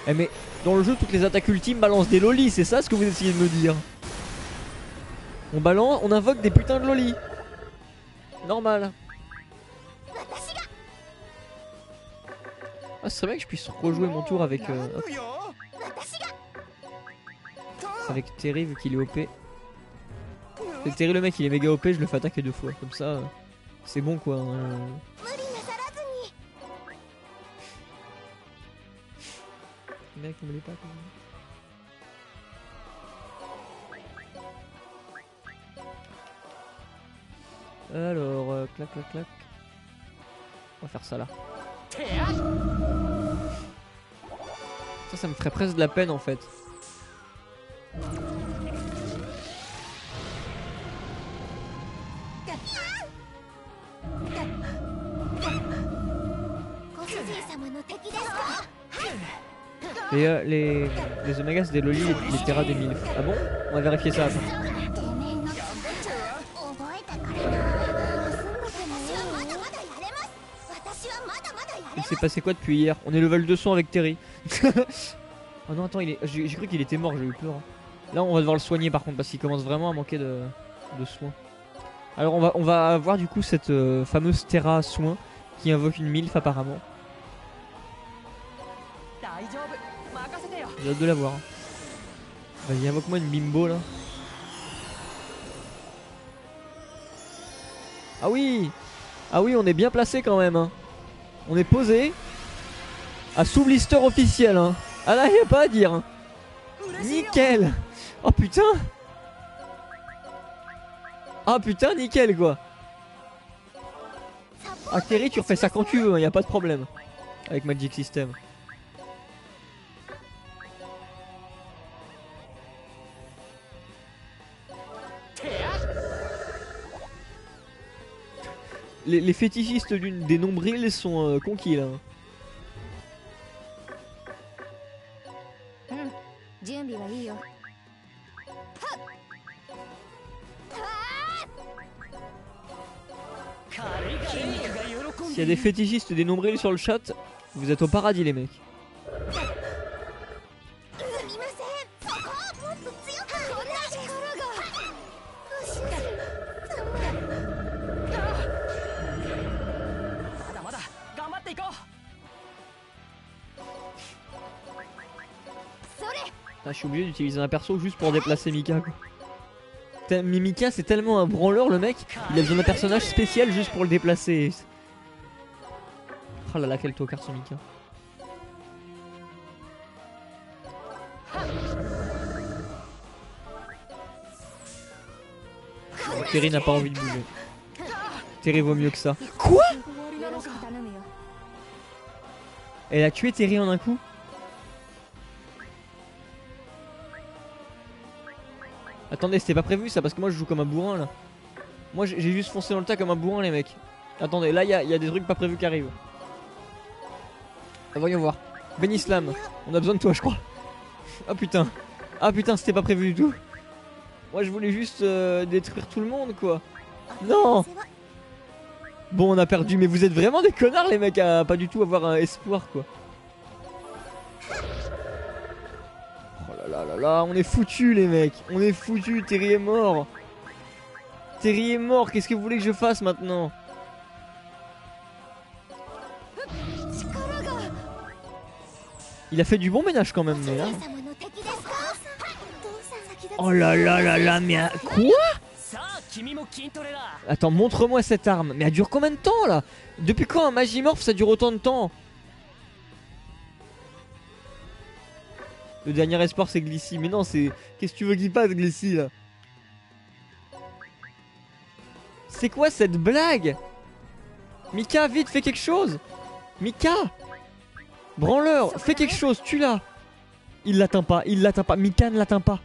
Eh mais dans le jeu, toutes les attaques ultimes balancent des lolis, c'est ça ce que vous essayez de me dire? On invoque des putains de lolis. Normal. Ah, ce serait bien que je puisse rejouer mon tour avec avec Terry vu qu'il est OP. C'est Terry le mec, il est méga OP, je le fais attaquer 2 fois. Comme ça, c'est bon quoi. Mec, on me l'est pas quand même. Alors, clac clac clac. On va faire ça là. Ça me ferait presque de la peine en fait. Les Omégas c'est des lolis, les Terra des milfs. Ah bon? On va vérifier ça attends. Il s'est passé quoi depuis hier? On est level 200 avec Terry. Oh non attends, j'ai cru qu'il était mort, j'ai eu peur. Là on va devoir le soigner par contre parce qu'il commence vraiment à manquer de soins. Alors on va avoir du coup cette fameuse Terra soin qui invoque une milf apparemment. J'ai hâte de la voir. Vas-y, invoque-moi une bimbo là. Ah oui! Ah oui, on est bien placé quand même. Hein. On est posé. À sous-blister officiel. Hein. Ah là, y'a pas à dire. Hein. Nickel! Oh putain! Ah putain, nickel quoi! Ah Terry, tu refais ça quand tu veux, hein, y a pas de problème. Avec Magic System. Les fétichistes des nombrils sont conquis là. S'il y a des fétichistes des nombrils sur le chat, vous êtes au paradis les mecs. Ah, je suis obligé d'utiliser un perso juste pour déplacer Mika quoi. Mais Mika c'est tellement un branleur le mec, il a besoin d'un personnage spécial juste pour le déplacer. Oh là là, quel tocard ce Mika. Terry n'a pas envie de bouger. Terry vaut mieux que ça. Quoi? 終わりなのか。 頼むよ。 Elle a tué Terry en un coup? Attendez, c'était pas prévu ça parce que moi je joue comme un bourrin là. Moi j'ai juste foncé dans le tas comme un bourrin les mecs. Attendez, là y a des trucs pas prévus qui arrivent. Ah, voyons voir. Ben Islam, on a besoin de toi je crois. Ah putain. Ah putain, c'était pas prévu du tout. Moi je voulais juste détruire tout le monde quoi. Non. Bon, on a perdu, mais vous êtes vraiment des connards les mecs à pas du tout avoir un espoir quoi. Oh là là là là, on est foutus les mecs. On est foutus, Terry est mort. Terry est mort, qu'est-ce que vous voulez que je fasse maintenant? Il a fait du bon ménage quand même, mais là... Oh là là là là, mais... Quoi? さあ君も筋トレだ。 Attends, montre-moi cette arme. Mais elle dure combien de temps là? Depuis quand un Magimorph ça dure autant de temps? Le dernier espoir c'est Glissy. Mais non, c'est... Qu'est-ce que tu veux qu'il passe Glissy là? C'est quoi cette blague? Mika, vite, fais quelque chose! Mika! Branleur, fais quelque chose, tue-la! Il l'atteint pas, il l'atteint pas. Mika ne l'atteint pas.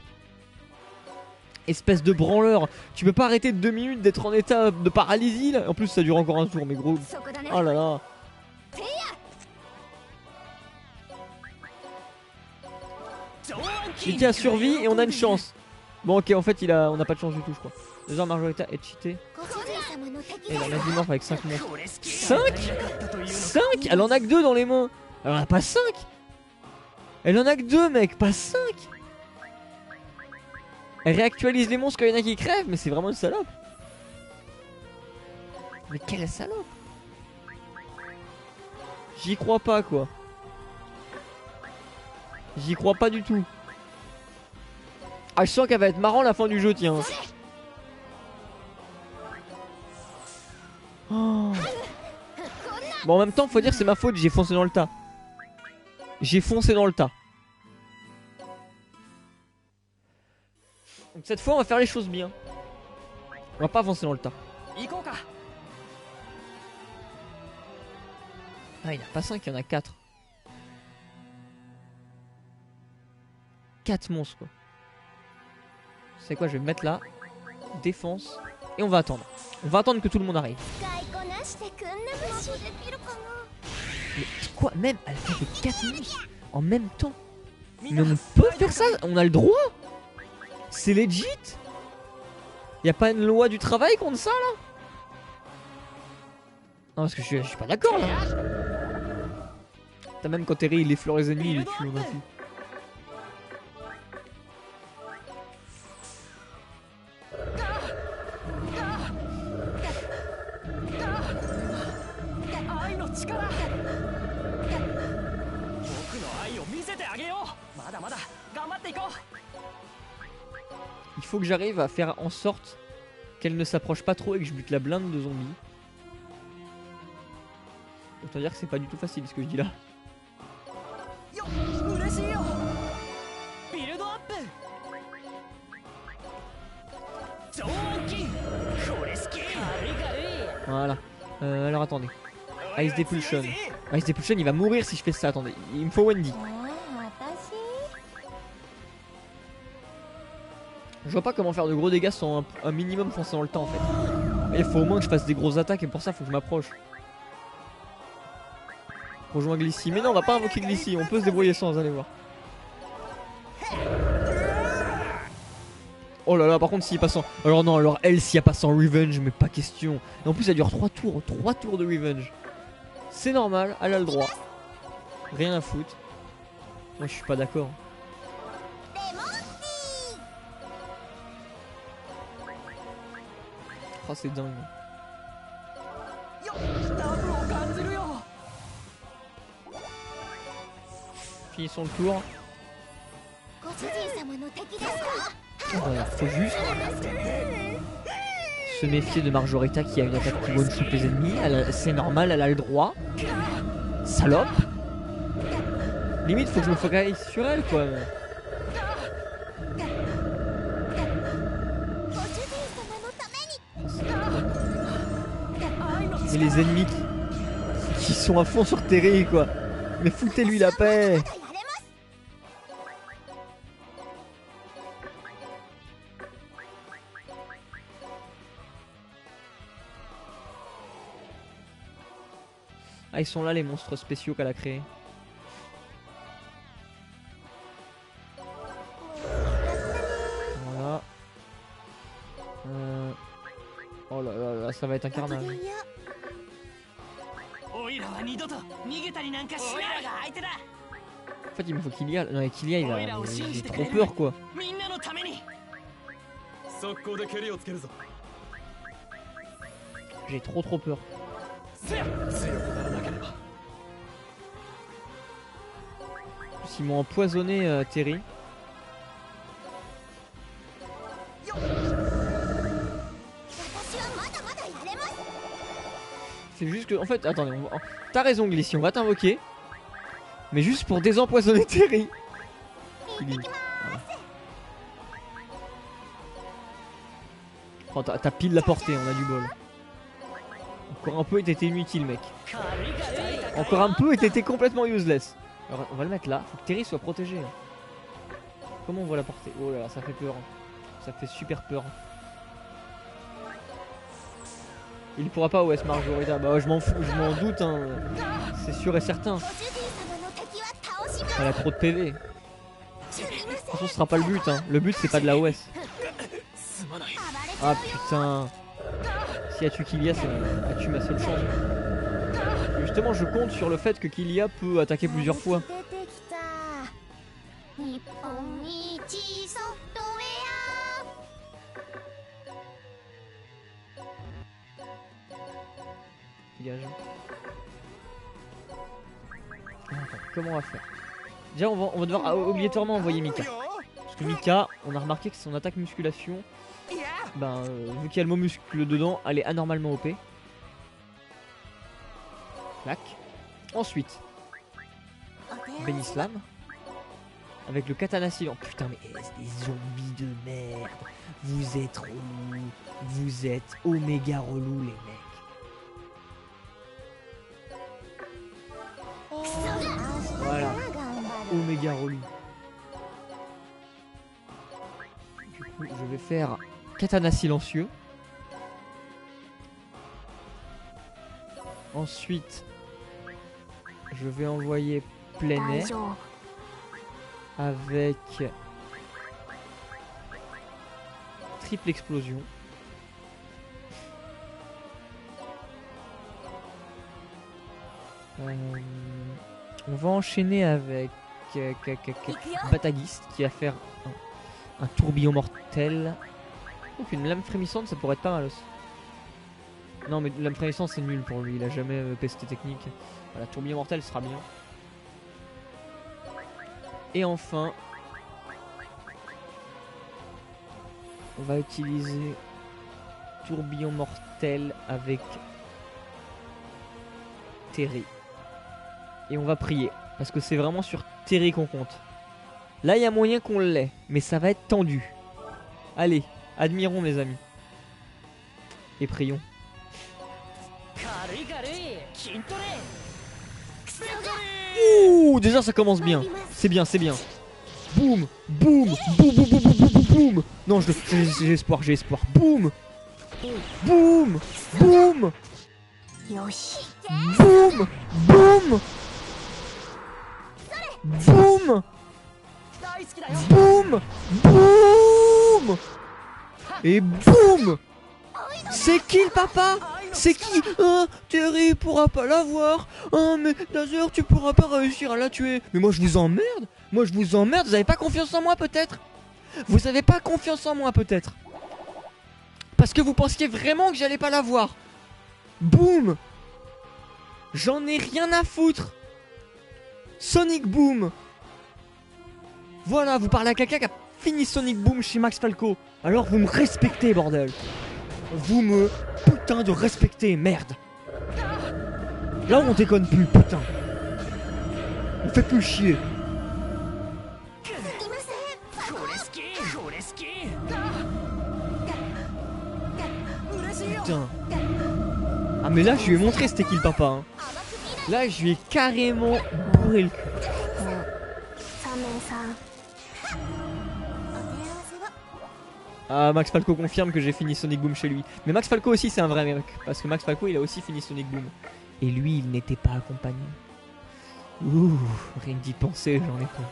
Espèce de branleur, tu peux pas arrêter de 2 minutes d'être en état de paralysie là. En plus ça dure encore un tour mais gros. そこだね。 Oh là là. Mika a survie et on a une chance. Bon ok en fait on a pas de chance du tout je crois. Déjà Margarita est cheatée. Et la Magimorph avec 5 monstres. 5 5. Elle en a que 2 dans les mains. Elle en a pas 5. Elle en a que 2 mec, pas 5. Elle réactualise les monstres quand il y en a qui crèvent, mais c'est vraiment une salope. Mais quelle salope. J'y crois pas quoi. J'y crois pas du tout. Ah je sens qu'elle va être marrant la fin du jeu tiens. Oh. Bon en même temps faut dire c'est ma faute, j'ai foncé dans le tas. J'ai foncé dans le tas. Donc cette fois on va faire les choses bien. On va pas avancer dans le tas. 行こうか。 Ah il n'y en a pas 5, il y en a 4. 4 monstres quoi. C'est quoi, je vais me mettre là. Défense. Et on va attendre. On va attendre que tout le monde arrive. Mais quoi, même elle fait que 4 monstres en même temps. Mais on peut faire ça, on a le droit. C'est legit. Y a pas une loi du travail contre ça là? Non parce que je suis pas d'accord là. T'as même quand Terry il effleure les ennemis, il les tue en un coup. Il faut que j'arrive à faire en sorte qu'elle ne s'approche pas trop et que je bute la blinde de zombies. Autant dire que c'est pas du tout facile ce que je dis là. Voilà. Alors attendez. Ice Depulsion. Ice Depulsion il va mourir si je fais ça. Attendez, il me faut Wendy. Je vois pas comment faire de gros dégâts sans un minimum foncer dans le temps en fait. Il faut au moins que je fasse des grosses attaques et pour ça faut que je m'approche. Rejoins Glissy. Mais non, on va pas invoquer Glissy, on peut se débrouiller sans, allez voir. Oh là là, par contre s'il passe en... Alors non, alors elle s'il y a pas sans Revenge, mais pas question. Et en plus ça dure 3 tours, 3 tours de Revenge. C'est normal, elle a le droit. Rien à foutre. Moi je suis pas d'accord. Oh c'est dingue. Finissons le tour. Voilà, faut juste se méfier de Margarita qui a une attaque qui one-shot les ennemis. C'est normal, elle a le droit. Salope. Limite faut que je me focalise sur elle quoi. Mais les ennemis qui sont à fond sur Terry quoi. Mais foutez-lui la paix. Ah ils sont là les monstres spéciaux qu'elle a créés. Voilà. Oh là là là, ça va être un carnage. オイラは二度と逃げたりなんかしない。オイラが相手だ。 En fait il me faut Kilia. Non mais Kilia il va. J'ai trop peur quoi. みんなのために。速攻で蹴りをつけるぞ。 J'ai trop peur. 強くならなければ。 Ils m'ont empoisonné Terry. C'est juste que, en fait, attendez, t'as raison Glissy, on va t'invoquer. Mais juste pour désempoisonner Terry. Voilà. Oh, t'as pile la portée, on a du bol. Encore un peu et t'étais inutile mec. Encore un peu et t'étais complètement useless. Alors on va le mettre là, faut que Terry soit protégé. Comment on voit la portée? Oh là là, ça fait peur. Ça fait super peur. Il pourra pas OS Margarita, bah je m'en fous, je m'en doute hein. C'est sûr et certain. Elle a trop de PV. De toute façon ce sera pas le but hein. Le but c'est pas de la OS. Ah putain. Si elle tue Kilia, elle tue ma seule chance. Justement je compte sur le fait que Kilia peut attaquer plusieurs fois. Dégage. Attends, comment on va faire? Déjà on va devoir obligatoirement envoyer Mika. Parce que Mika, on a remarqué que son attaque musculation, ben vu qu'il y a le mot muscle dedans, elle est anormalement OP. Clac. Ensuite, Benislam. Avec le katana silent. Putain mais des zombies de merde. Vous êtes relous. Vous êtes oméga relous les mecs. Voilà. Oméga relou. Du coup je vais faire katana silencieux. Ensuite je vais envoyer plein air avec triple explosion. On va enchaîner avec Batagist qui va faire un tourbillon mortel. Donc une lame frémissante ça pourrait être pas mal aussi. Non mais lame frémissante c'est nul pour lui, il a jamais pesté technique. Voilà, tourbillon mortel sera bien. Et enfin, on va utiliser tourbillon mortel avec Terry. Et on va prier. Parce que c'est vraiment sur Terry qu'on compte. Là, il y a moyen qu'on l'ait. Mais ça va être tendu. Allez, admirons mes amis. Et prions. Ouh, déjà ça commence bien. C'est bien, c'est bien. Boum, boum, boum, boum, boum, boum, boum, boum. Non, j'ai espoir, j'ai espoir. Boum, boum, boum, boum, boum, boum, boum, boum. Et boum. C'est qui le papa? C'est qui? Ah, Terry pourra pas l'avoir. Ah, mais Dazer, tu pourras pas réussir à la tuer. Mais moi je vous emmerde. Moi je vous emmerde. Vous avez pas confiance en moi peut-être? Vous avez pas confiance en moi peut-être? Parce que vous pensiez vraiment que j'allais pas l'avoir. Boum. J'en ai rien à foutre. Sonic Boom. Voilà, vous parlez à quelqu'un qui a fini Sonic Boom chez Max Falco. Alors vous me respectez, bordel. Vous me putain de respecter, merde. Là on déconne plus, putain. On fait plus chier. Putain. Ah mais là je lui ai montré c'était qui le papa hein. Là je lui ai carrément bourré le cul. 3名さんお手合わせは Ah, Max Falco confirme que j'ai fini Sonic Boom chez lui. Mais Max Falco aussi c'est un vrai mec. Parce que Max Falco il a aussi fini Sonic Boom. Et lui il n'était pas accompagné. Ouh, rien que d'y penser j'en ai peur.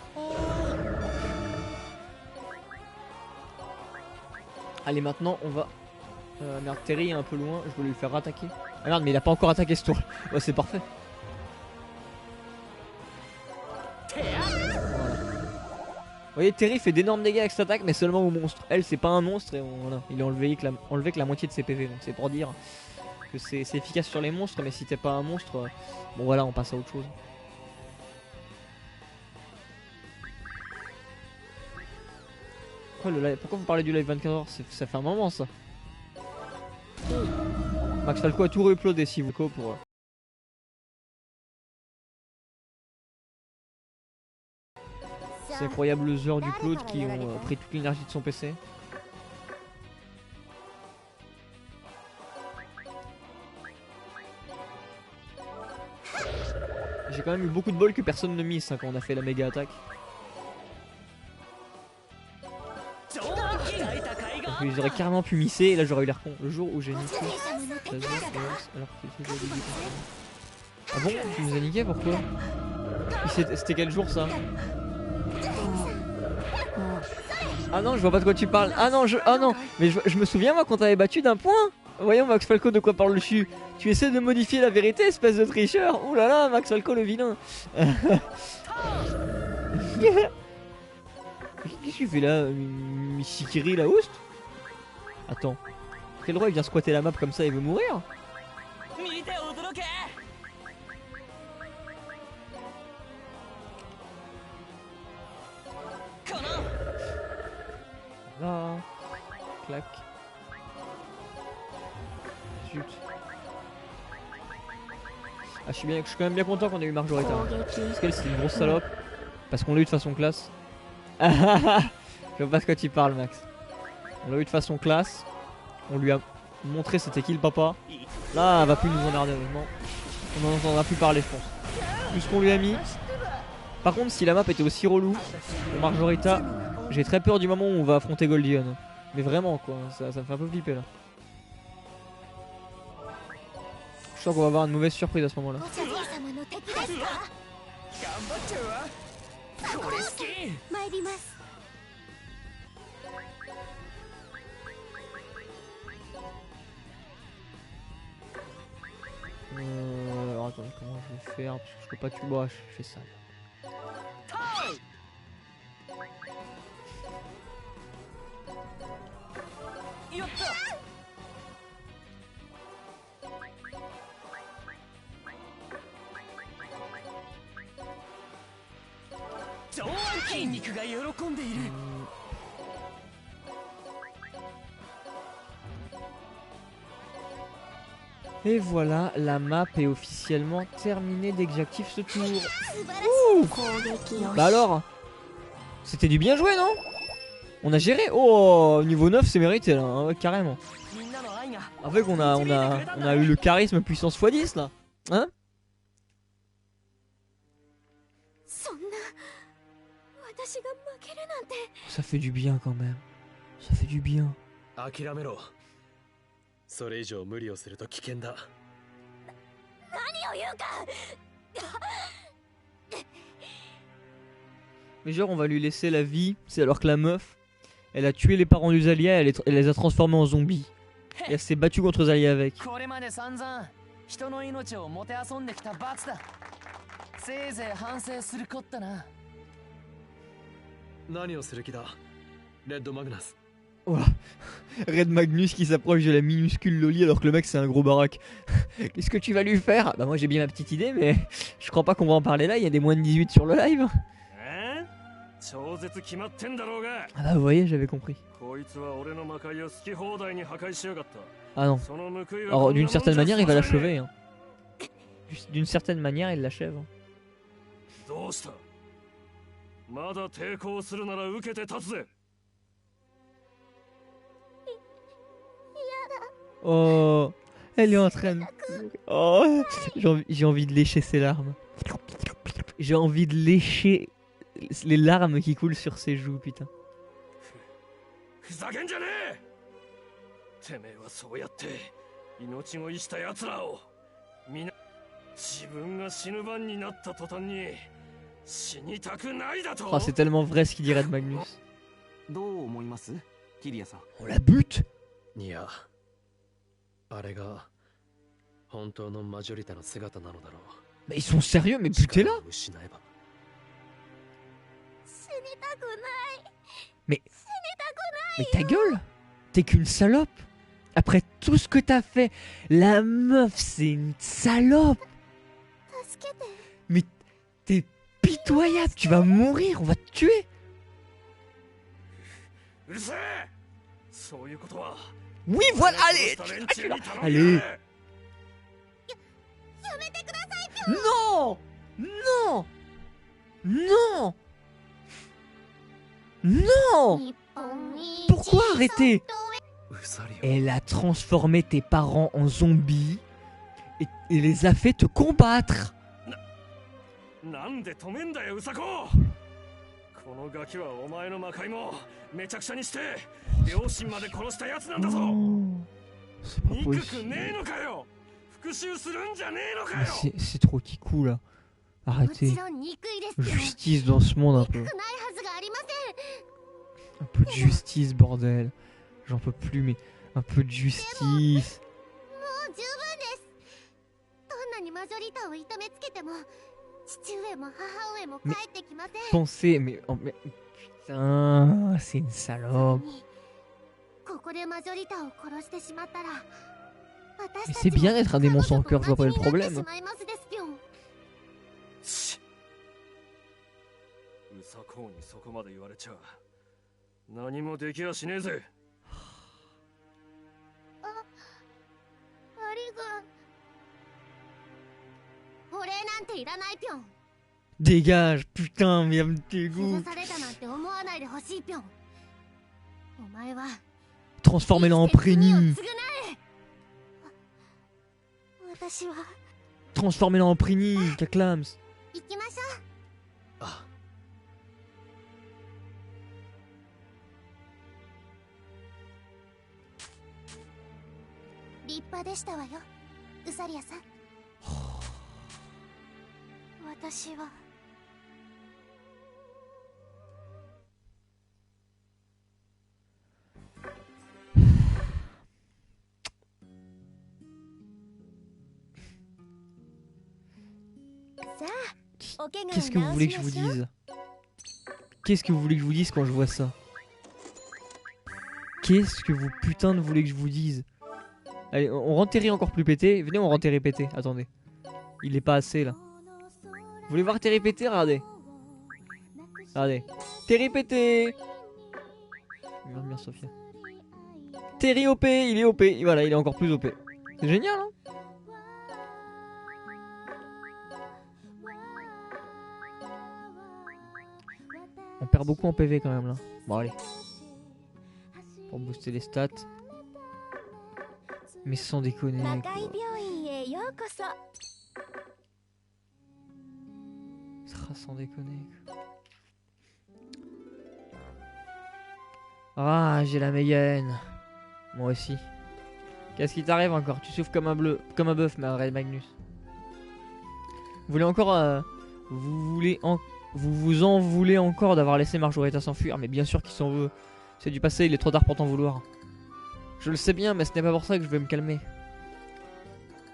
Allez maintenant on va... merde, Terry est un peu loin, je voulais lui faire attaquer. Ah merde mais il a pas encore attaqué ce tour. Ouais c'est parfait. Vous voyez, Terry fait d'énormes dégâts avec cette attaque, mais seulement aux monstres. Elle, c'est pas un monstre, et voilà, il est enlevé que la moitié de ses PV. Donc c'est pour dire que c'est efficace sur les monstres, mais si t'es pas un monstre, bon voilà, on passe à autre chose. Pourquoi vous parlez du live 24h? Ça fait un moment ça. Max Falco a tout re-uploadé si vous pour... Ces incroyables heures du Claude qui ont pris toute l'énergie de son PC. J'ai quand même eu beaucoup de bol que personne ne miss hein, quand on a fait la méga attaque. Donc j'aurais carrément pu misser et là j'aurais eu l'air con. Le jour où j'ai niqué. Alors que ah bon? Tu nous as niqué pourquoi? C'était quel jour ça? Ah non, je vois pas de quoi tu parles. Ah non, mais je me souviens moi quand t'avais battu d'un point. Voyons Max Falco de quoi parles-tu? Tu essaies de modifier la vérité espèce de tricheur. Ouh là là, Max Falco le vilain. Qu'est-ce que tu fais là, Misikiri la host? Attends, quel droit il vient squatter la map comme ça, il veut mourir? Là, clac. Zut. Ah, je suis quand même bien content qu'on ait eu Marjorita. Parce qu'elle c'est une grosse salope. Parce qu'on l'a eu de façon classe. Je vois pas ce que tu parles, Max. On l'a eu de façon classe. On lui a montré c'était qui le papa. Là, elle va plus nous emmerder honnêtement. On n'en entendra plus parler, je pense. Plus qu'on lui a mis. Par contre, si la map était aussi relou pour Marjorita, j'ai très peur du moment où on va affronter Goldion. Mais vraiment quoi, ça me fait un peu flipper là. Je sens qu'on va avoir une mauvaise surprise à ce moment là. Alors attends, comment je vais faire? Parce que je peux pas tuer. Bon, je fais ça. Et voilà, la map est officiellement terminée dès que j'active ce tour. Ouh. Bah alors, c'était du bien joué, non? On a géré. Oh, niveau 9 c'est mérité là, hein, carrément. Avec on a eu le charisme puissance x10 là. Hein? Ça fait du bien quand même. Ça fait du bien. Mais genre on va lui laisser la vie, c'est alors que la meuf, elle a tué les parents du Zalia, elle les a transformés en zombies. Et elle s'est battue contre Zalia avec. Oh. Red Magnus qui s'approche de la minuscule Loli alors que le mec c'est un gros baraque. Qu'est-ce que tu vas lui faire? Bah moi j'ai bien ma petite idée mais je crois pas qu'on va en parler là, il y a des moins de 18 sur le live. Ah bah vous voyez, j'avais compris. Ah non. Alors d'une certaine manière il va l'achever hein. D'une certaine manière il l'achève. Oh, Elle est en train de... Oh, j'ai envie de lécher ses larmes. J'ai envie de lécher les larmes qui coulent sur ses joues, putain. ふざけんじゃねえ。てめえはそうやって命乞いした奴らを皆自分が死ぬ番になった途端に死にたくないだと。 Oh, c'est tellement vrai ce qu'il dirait de Magnus. どう思いますキリアさん。 On la bute. いや、あれが本当のマジョリタの姿なのだろう。 Mais ils sont sérieux, mais butez-la. 力を失えば死にたくない。 Mais ta gueule. T'es qu'une salope. Après tout ce que t'as fait, la meuf, c'est une salope. 助けて。 Mais t'es pitoyable, tu vas mourir, on va te tuer. うるせえ。そういうことは Oui, voilà, allez, 殺した連中に頼んで allez. やめてくださいぴょん。 Non, non, non, non. 日本一 Pourquoi arrêter? ウサリオ Elle a transformé tes parents en zombies et les a fait te combattre. なんで止めんだよウサコ。このガキはお前の魔界もめちゃくちゃにして両親まで殺したやつなんだぞ。 C'est pas 憎く possible. ねえのかよ。復讐するんじゃねえのかよ。 C'est trop Kikou là. も Arrêtez. ちろん憎いですよ。 Justice dans ce monde un 憎 peu. くないはずがありません。 Un peu de justice, bordel. J'en peux plus, mais un peu de justice. もう十分です。どんなにマジョリタを痛めつけても父上も母上も帰ってきません。 Pensez, mais, oh, mais putain, c'est une salope. ここでマジョリタを殺してしまったら Mais c'est bien d'être un démon sans cœur, je vois pas le problème. ウサコにそこまで言われちゃ何もできやしねえぜ。ありがお礼なんていらないぴょん。 Dégage, putain, mais me 許 dégoûte. されたなんて思わないでほしいぴょん。お前は Transformez-la en 生きて罪を prénime. 償え。私は Transformez-la en prénime, Caclams. 行きましょう。あ、立派でしたわよ、ウサリアさん。私はさあ、お怪我を Qu'est-ce que vous voulez que je vous 治しましょう。 dise? Qu'est-ce que vous voulez que je vous dise quand je vois ça? Qu'est-ce que vous putain de voulez que je vous dise? Allez, on rend Terry encore plus pété. Venez, on rend Terry pété. Attendez. Il est pas assez là. Vous voulez voir Terry pété? Regardez. Regardez. Terry pété. Merde, bien Sophia. Terry OP, il est OP. Voilà, il est encore plus OP. C'est génial, hein? On perd beaucoup en PV quand même là. Bon allez. Pour booster les stats. Mais sans déconner. 魔界病院へようこそ。 Ah, sans déconner. Ah, j'ai la méga haine. Moi aussi. Qu'est-ce qui t'arrive encore? Tu souffles comme un bleu, comme un bœuf, ma Red Magnus. Vous voulez encore, vous vous en voulez encore d'avoir laissé Marjorita s'enfuir? Mais bien sûr qu'il s'en veut. C'est du passé, il est trop tard pour t'en vouloir. Je le sais bien, mais ce n'est pas pour ça que je vais me calmer.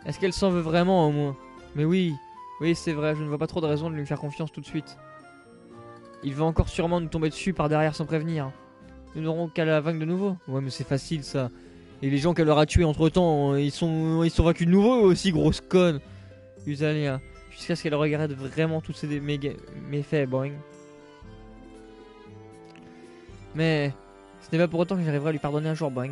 Est-ce qu'elle s'en veut vraiment au moins? Mais oui, oui c'est vrai, je ne vois pas trop de raison de lui faire confiance tout de suite. Il va encore sûrement nous tomber dessus par derrière sans prévenir. Nous n'aurons qu'à la vaincre de nouveau. Ouais mais c'est facile ça. Et les gens qu'elle aura tués entre temps, ils sont vaincus de nouveau aussi, grosse conne. Usalia. Jusqu'à ce qu'elle regrette vraiment tous ces méfaits, boing. Mais ce n'est pas pour autant que j'arriverai à lui pardonner un jour, boing.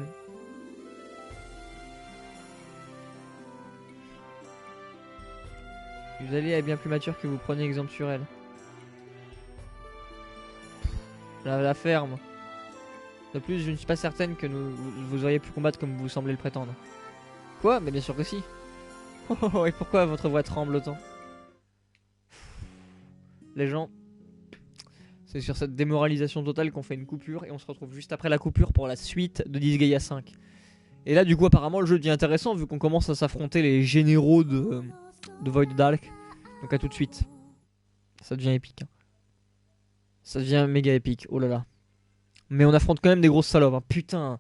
Usalia est bien plus mature que vous prenez exemple sur elle. La ferme. De plus, je ne suis pas certaine que vous auriez pu combattre comme vous semblez le prétendre. Quoi? Mais bien sûr que si. Et pourquoi votre voix tremble autant? Les gens, c'est sur cette démoralisation totale qu'on fait une coupure et on se retrouve juste après la coupure pour la suite de Disgaea 5. Et là du coup apparemment le jeu devient intéressant vu qu'on commence à s'affronter les généraux de Void Dark. Donc à tout de suite. Ça devient épique. Hein. Ça devient méga épique, oh là là. Mais on affronte quand même des grosses salopes, hein. Putain.